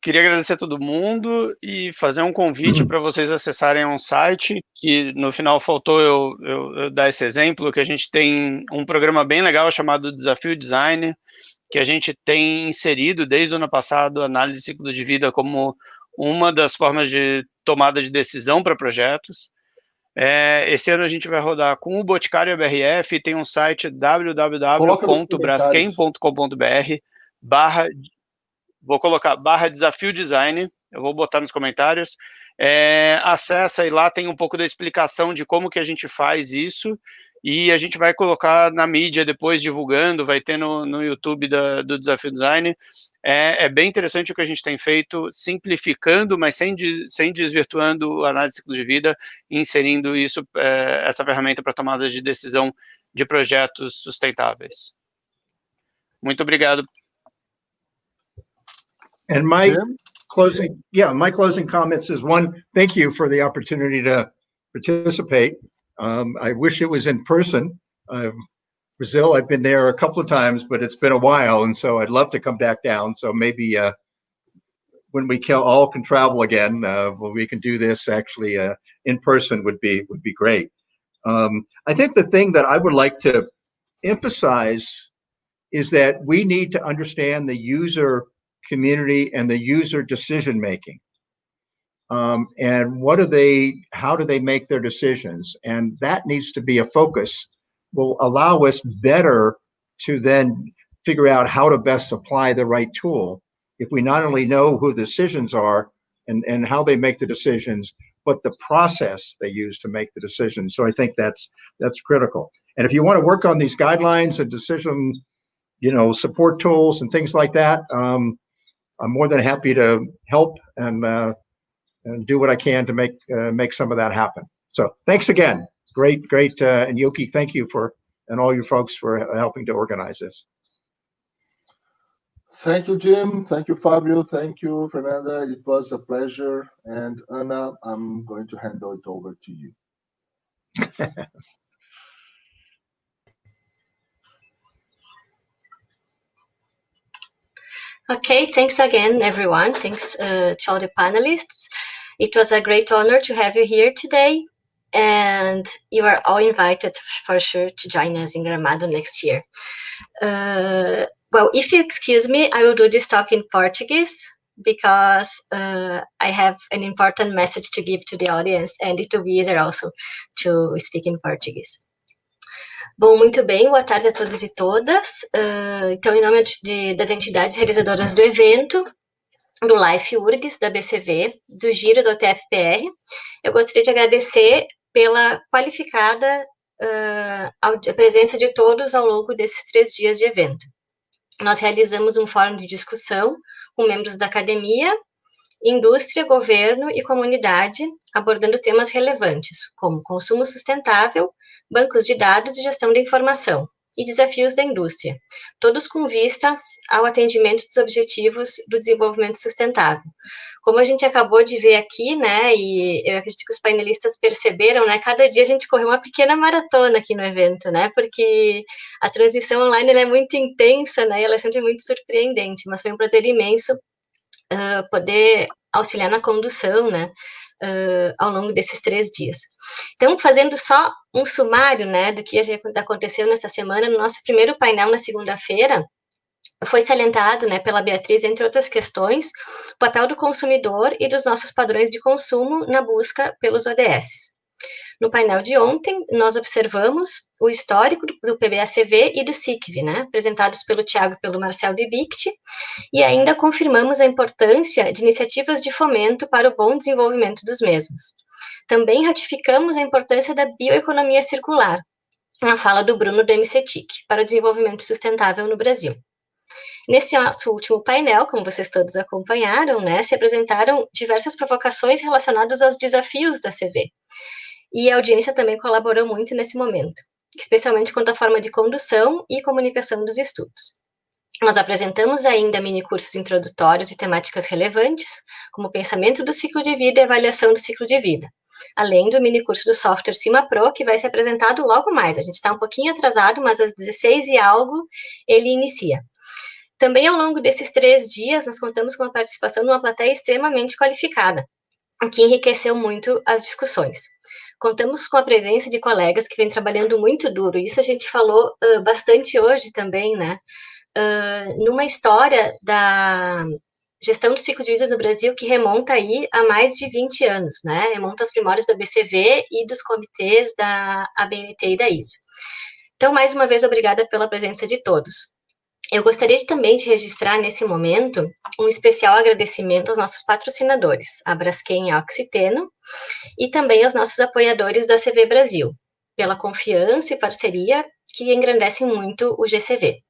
Queria agradecer a todo mundo e fazer um convite para vocês acessarem um site que no final faltou eu dar esse exemplo, que a gente tem um programa bem legal chamado Desafio Design, que a gente tem inserido desde o ano passado a análise de ciclo de vida como uma das formas de tomada de decisão para projetos. Esse ano a gente vai rodar com o Boticário e a BRF, tem um site www.braskem.com.br vou colocar /desafio design, eu vou botar nos comentários, acessa e lá tem um pouco da explicação de como que a gente faz isso, e a gente vai colocar na mídia depois divulgando, vai ter no YouTube do Desafio Design. É bem interessante o que a gente tem feito, simplificando, mas sem desvirtuando a análise de ciclo de vida, inserindo isso, essa ferramenta para tomada de decisão de projetos sustentáveis. Muito obrigado. And my closing comments is one, thank you for the opportunity to participate. I wish it was in person. Brazil, I've been there a couple of times, but it's been a while, and so I'd love to come back down. So maybe when we all can travel again, when we can do this actually in person would be great. I think the thing that I would like to emphasize is that we need to understand the user community and the user decision making, and how do they make their decisions, and that needs to be a focus. Will allow us better to then figure out how to best apply the right tool if we not only know who the decisions are and how they make the decisions, but the process they use to make the decisions. So I think that's critical. And if you want to work on these guidelines and decision support tools and things like that, I'm more than happy to help and do what I can to make some of that happen. So thanks again. Great. And Yoki, thank you and all you folks for helping to organize this. Thank you, Jim. Thank you, Fabio. Thank you, Fernanda. It was a pleasure. And Ana, I'm going to hand it over to you. Okay, thanks again, everyone. Thanks to all the panelists. It was a great honor to have you here today, and you are all invited for sure to join us in Gramado next year. Well, if you excuse me, I will do this talk in Portuguese, because I have an important message to give to the audience, and it will be easier also to speak in Portuguese. Bom, muito bem, boa tarde a todos e todas. Então, em nome das entidades realizadoras do evento, do Life URGS, da BCV, do Giro do TFPR, eu gostaria de agradecer pela qualificada a presença de todos ao longo desses 3 dias de evento. Nós realizamos um fórum de discussão com membros da academia, indústria, governo e comunidade, abordando temas relevantes, como consumo sustentável, bancos de dados e gestão da informação, e desafios da indústria, todos com vistas ao atendimento dos objetivos do desenvolvimento sustentável. Como a gente acabou de ver aqui, né, e eu acredito que os painelistas perceberam, né, cada dia a gente correu uma pequena maratona aqui no evento, né, porque a transmissão online ela é muito intensa, né, e ela é sempre muito surpreendente, mas foi um prazer imenso poder auxiliar na condução, né, ao longo desses 3 dias. Então, fazendo só um sumário, né, do que aconteceu nessa semana, no nosso primeiro painel na segunda-feira, foi salientado, né, pela Beatriz, entre outras questões, o papel do consumidor e dos nossos padrões de consumo na busca pelos ODS. No painel de ontem, nós observamos o histórico do PBACV e do CICV, né, apresentados pelo Tiago e pelo Marcel de Bicht, e ainda confirmamos a importância de iniciativas de fomento para o bom desenvolvimento dos mesmos. Também ratificamos a importância da bioeconomia circular, na fala do Bruno do MCTIC, para o desenvolvimento sustentável no Brasil. Nesse nosso último painel, como vocês todos acompanharam, né, se apresentaram diversas provocações relacionadas aos desafios da CV. E a audiência também colaborou muito nesse momento, especialmente quanto à forma de condução e comunicação dos estudos. Nós apresentamos ainda minicursos introdutórios e temáticas relevantes, como pensamento do ciclo de vida e avaliação do ciclo de vida, além do minicurso do software Cima Pro, que vai ser apresentado logo mais. A gente está um pouquinho atrasado, mas às 16 e algo ele inicia. Também ao longo desses 3 dias, nós contamos com a participação de uma plateia extremamente qualificada, o que enriqueceu muito as discussões. Contamos com a presença de colegas que vêm trabalhando muito duro, isso a gente falou bastante hoje também, né? Numa história da gestão do ciclo de vida no Brasil que remonta aí a mais de 20 anos, né? Remonta aos primórdios da BCV e dos comitês da ABNT e da ISO. Então, mais uma vez, obrigada pela presença de todos. Eu gostaria também de registrar, nesse momento, um especial agradecimento aos nossos patrocinadores, a Braskem e a Oxiteno, e também aos nossos apoiadores da CV Brasil, pela confiança e parceria que engrandecem muito o GCV.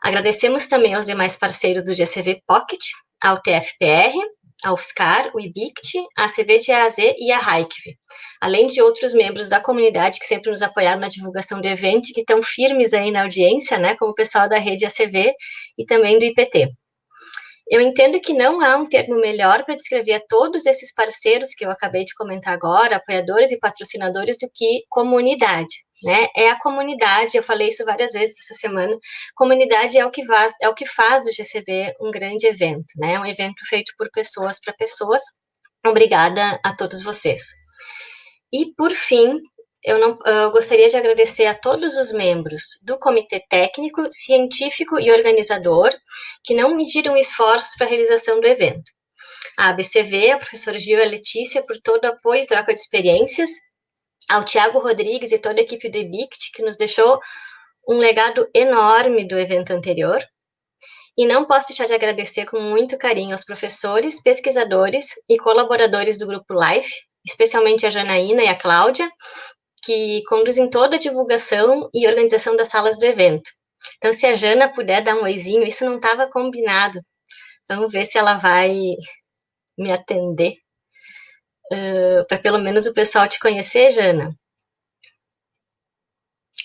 Agradecemos também aos demais parceiros do GCV Pocket, ao TFPR, a UFSCar, o IBICT, a CVDAZ e a RAICV, além de outros membros da comunidade que sempre nos apoiaram na divulgação do evento e que estão firmes aí na audiência, né, como o pessoal da rede ACV e também do IPT. Eu entendo que não há um termo melhor para descrever a todos esses parceiros que eu acabei de comentar agora, apoiadores e patrocinadores, do que comunidade, né? É a comunidade, eu falei isso várias vezes essa semana, comunidade é o que faz do GCV um grande evento, né? Um evento feito por pessoas para pessoas. Obrigada a todos vocês. E, por fim, eu gostaria de agradecer a todos os membros do Comitê Técnico, Científico e Organizador que não mediram esforços para a realização do evento. A ABCV, a professora Gil e a Letícia, por todo o apoio e troca de experiências, ao Tiago Rodrigues e toda a equipe do IBICT, que nos deixou um legado enorme do evento anterior. E não posso deixar de agradecer com muito carinho aos professores, pesquisadores e colaboradores do Grupo Life, especialmente a Janaína e a Cláudia, que conduzem toda a divulgação e organização das salas do evento. Então, se a Jana puder dar um oizinho, isso não estava combinado. Vamos ver se ela vai me atender, para pelo menos o pessoal te conhecer, Jana.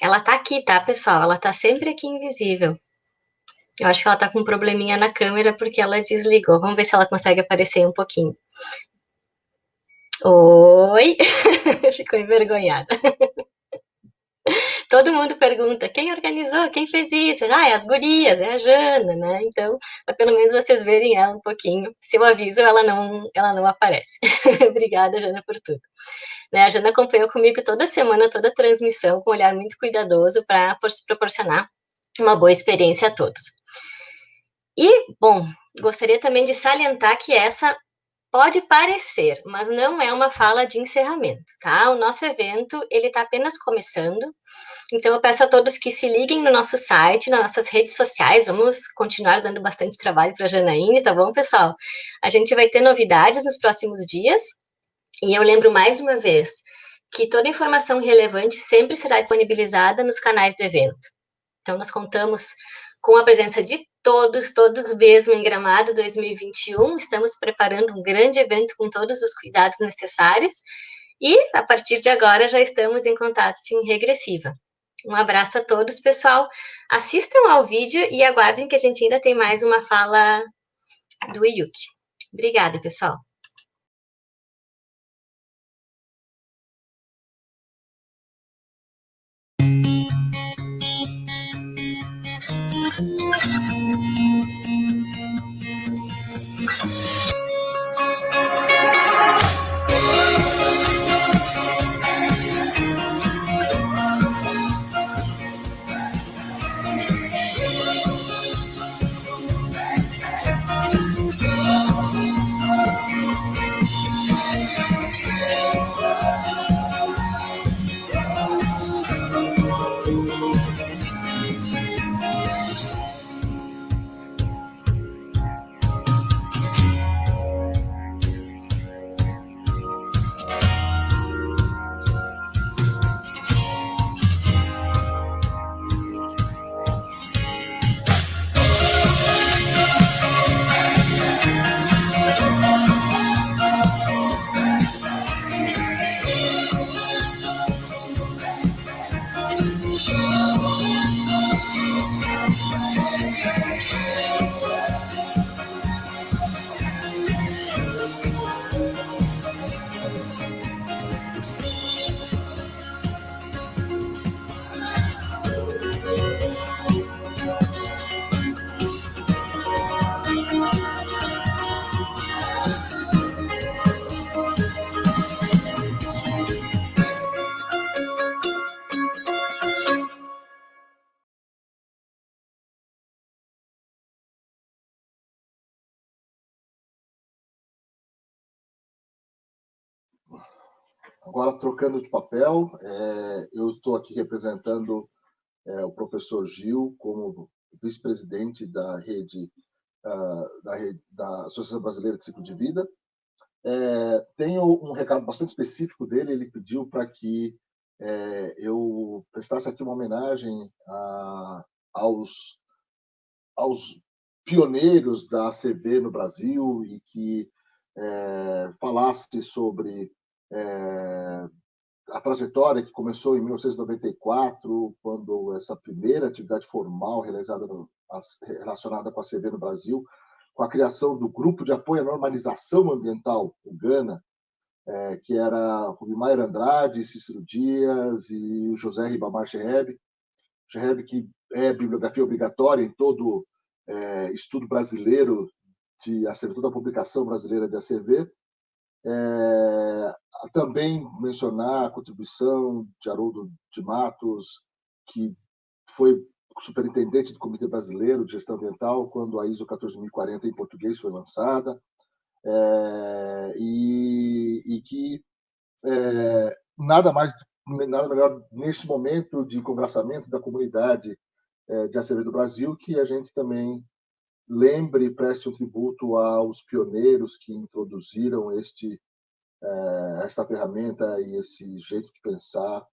Ela tá aqui, tá, pessoal? Ela tá sempre aqui invisível. Eu acho que ela tá com um probleminha na câmera porque ela desligou. Vamos ver se ela consegue aparecer um pouquinho. Oi! Ficou envergonhada. Todo mundo pergunta, quem organizou, quem fez isso? É as gurias, é a Jana, né? Então, para pelo menos vocês verem ela um pouquinho. Se eu aviso, ela não aparece. Obrigada, Jana, por tudo. Né, a Jana acompanhou comigo toda semana, toda a transmissão, com um olhar muito cuidadoso para proporcionar uma boa experiência a todos. E, bom, gostaria também de salientar que essa pode parecer, mas não é uma fala de encerramento, tá? O nosso evento, ele está apenas começando, então eu peço a todos que se liguem no nosso site, nas nossas redes sociais, vamos continuar dando bastante trabalho para a Janaíne, tá bom, pessoal? A gente vai ter novidades nos próximos dias, e eu lembro mais uma vez que toda informação relevante sempre será disponibilizada nos canais do evento. Então, nós contamos com a presença de todos mesmo em Gramado 2021, estamos preparando um grande evento com todos os cuidados necessários, e a partir de agora já estamos em contato em regressiva. Um abraço a todos, pessoal. Assistam ao vídeo e aguardem que a gente ainda tem mais uma fala do Yuki. Obrigada, pessoal. Agora, trocando de papel, eu estou aqui representando o professor Gil como vice-presidente da rede da Associação Brasileira de Ciclo de Vida. Tenho um recado bastante específico dele. Ele pediu para que eu prestasse aqui uma homenagem aos pioneiros da ACV no Brasil e que falasse sobre a trajetória que começou em 1994, quando essa primeira atividade formal relacionada com a ACV no Brasil, com a criação do Grupo de Apoio à Normalização Ambiental, o GANA, que era Rubimar Andrade, Cícero Dias e o José Ribamar Schereb, que é bibliografia obrigatória em todo estudo brasileiro de ACV, toda a publicação brasileira de ACV. Também mencionar a contribuição de Haroldo de Matos, que foi superintendente do Comitê Brasileiro de Gestão Ambiental quando a ISO 14040 em português foi lançada, e que nada melhor nesse momento de congraçamento da comunidade de ACV do Brasil que a gente também lembre e preste um tributo aos pioneiros que introduziram esta ferramenta e esse jeito de pensar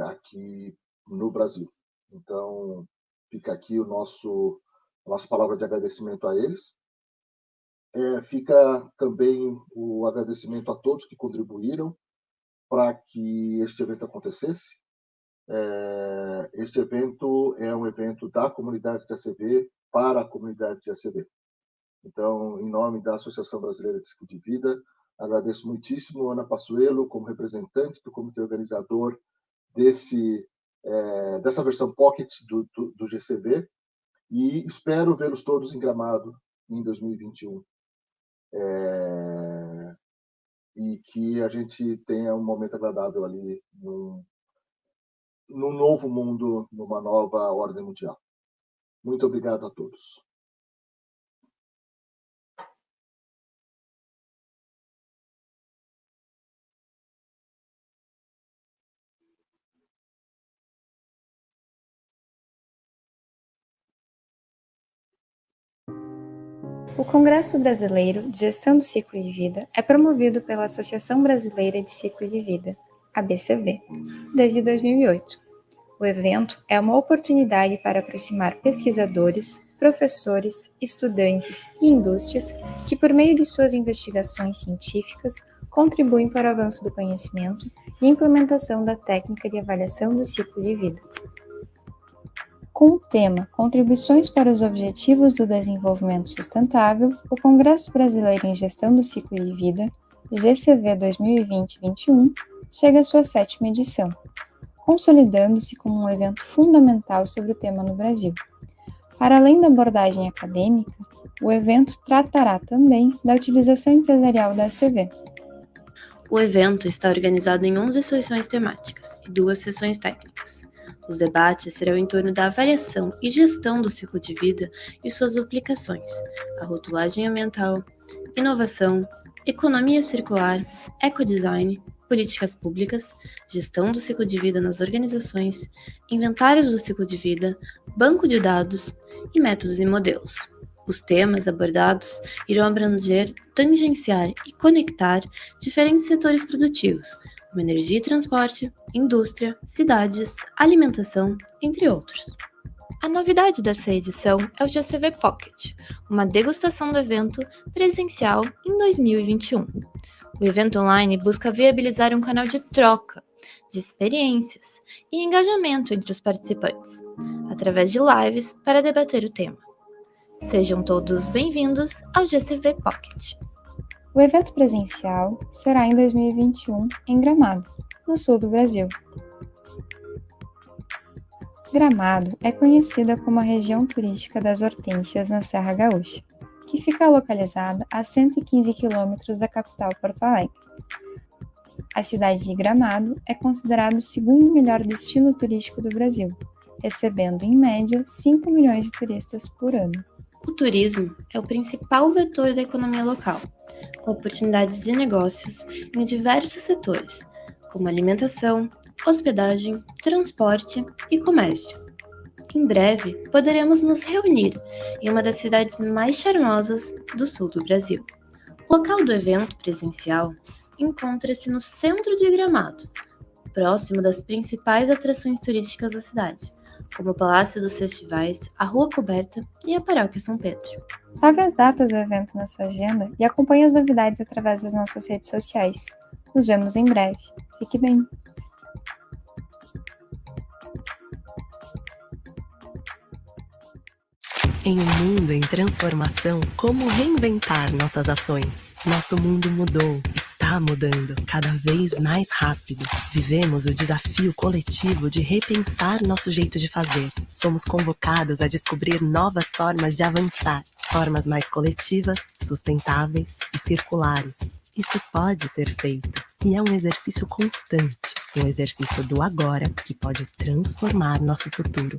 aqui no Brasil. Então, fica aqui a nossa palavra de agradecimento a eles. Fica também o agradecimento a todos que contribuíram para que este evento acontecesse. Este evento é um evento da comunidade de ACV para a comunidade de ACV. Então, em nome da Associação Brasileira de Ciclo de Vida, agradeço muitíssimo a Ana Passuelo como representante do comitê organizador dessa versão Pocket do GCV, e espero vê-los todos em Gramado em 2021. E que a gente tenha um momento agradável ali num novo mundo, numa nova ordem mundial. Muito obrigado a todos. O Congresso Brasileiro de Gestão do Ciclo de Vida é promovido pela Associação Brasileira de Ciclo de Vida, ABCV, desde 2008. O evento é uma oportunidade para aproximar pesquisadores, professores, estudantes e indústrias que, por meio de suas investigações científicas, contribuem para o avanço do conhecimento e implementação da técnica de avaliação do ciclo de vida. Com o tema Contribuições para os Objetivos do Desenvolvimento Sustentável, o Congresso Brasileiro em Gestão do Ciclo de Vida, GCV 2020-21, chega à sua 7ª edição, consolidando-se como um evento fundamental sobre o tema no Brasil. Para além da abordagem acadêmica, o evento tratará também da utilização empresarial da ACV. O evento está organizado em 11 sessões temáticas e 2 sessões técnicas. Os debates serão em torno da avaliação e gestão do ciclo de vida e suas aplicações, a rotulagem ambiental, inovação, economia circular, ecodesign, políticas públicas, gestão do ciclo de vida nas organizações, inventários do ciclo de vida, banco de dados e métodos e modelos. Os temas abordados irão abranger, tangenciar e conectar diferentes setores produtivos, como energia e transporte, indústria, cidades, alimentação, entre outros. A novidade dessa edição é o GCV Pocket, uma degustação do evento presencial em 2021. O evento online busca viabilizar um canal de troca, de experiências e engajamento entre os participantes, através de lives para debater o tema. Sejam todos bem-vindos ao GCV Pocket. O evento presencial será em 2021 em Gramado, no sul do Brasil. Gramado é conhecida como a região turística das hortênsias na Serra Gaúcha, que fica localizada a 115 quilômetros da capital Porto Alegre. A cidade de Gramado é considerada o segundo melhor destino turístico do Brasil, recebendo em média 5 milhões de turistas por ano. O turismo é o principal vetor da economia local, com oportunidades de negócios em diversos setores, como alimentação, hospedagem, transporte e comércio. Em breve, poderemos nos reunir em uma das cidades mais charmosas do sul do Brasil. O local do evento presencial encontra-se no centro de Gramado, próximo das principais atrações turísticas da cidade, como o Palácio dos Festivais, a Rua Coberta e a Paróquia São Pedro. Salve as datas do evento na sua agenda e acompanhe as novidades através das nossas redes sociais. Nos vemos em breve. Fique bem! Em um mundo em transformação, como reinventar nossas ações? Nosso mundo mudou, está mudando, cada vez mais rápido. Vivemos o desafio coletivo de repensar nosso jeito de fazer. Somos convocados a descobrir novas formas de avançar, formas mais coletivas, sustentáveis e circulares. Isso pode ser feito, e é um exercício constante, um exercício do agora que pode transformar nosso futuro.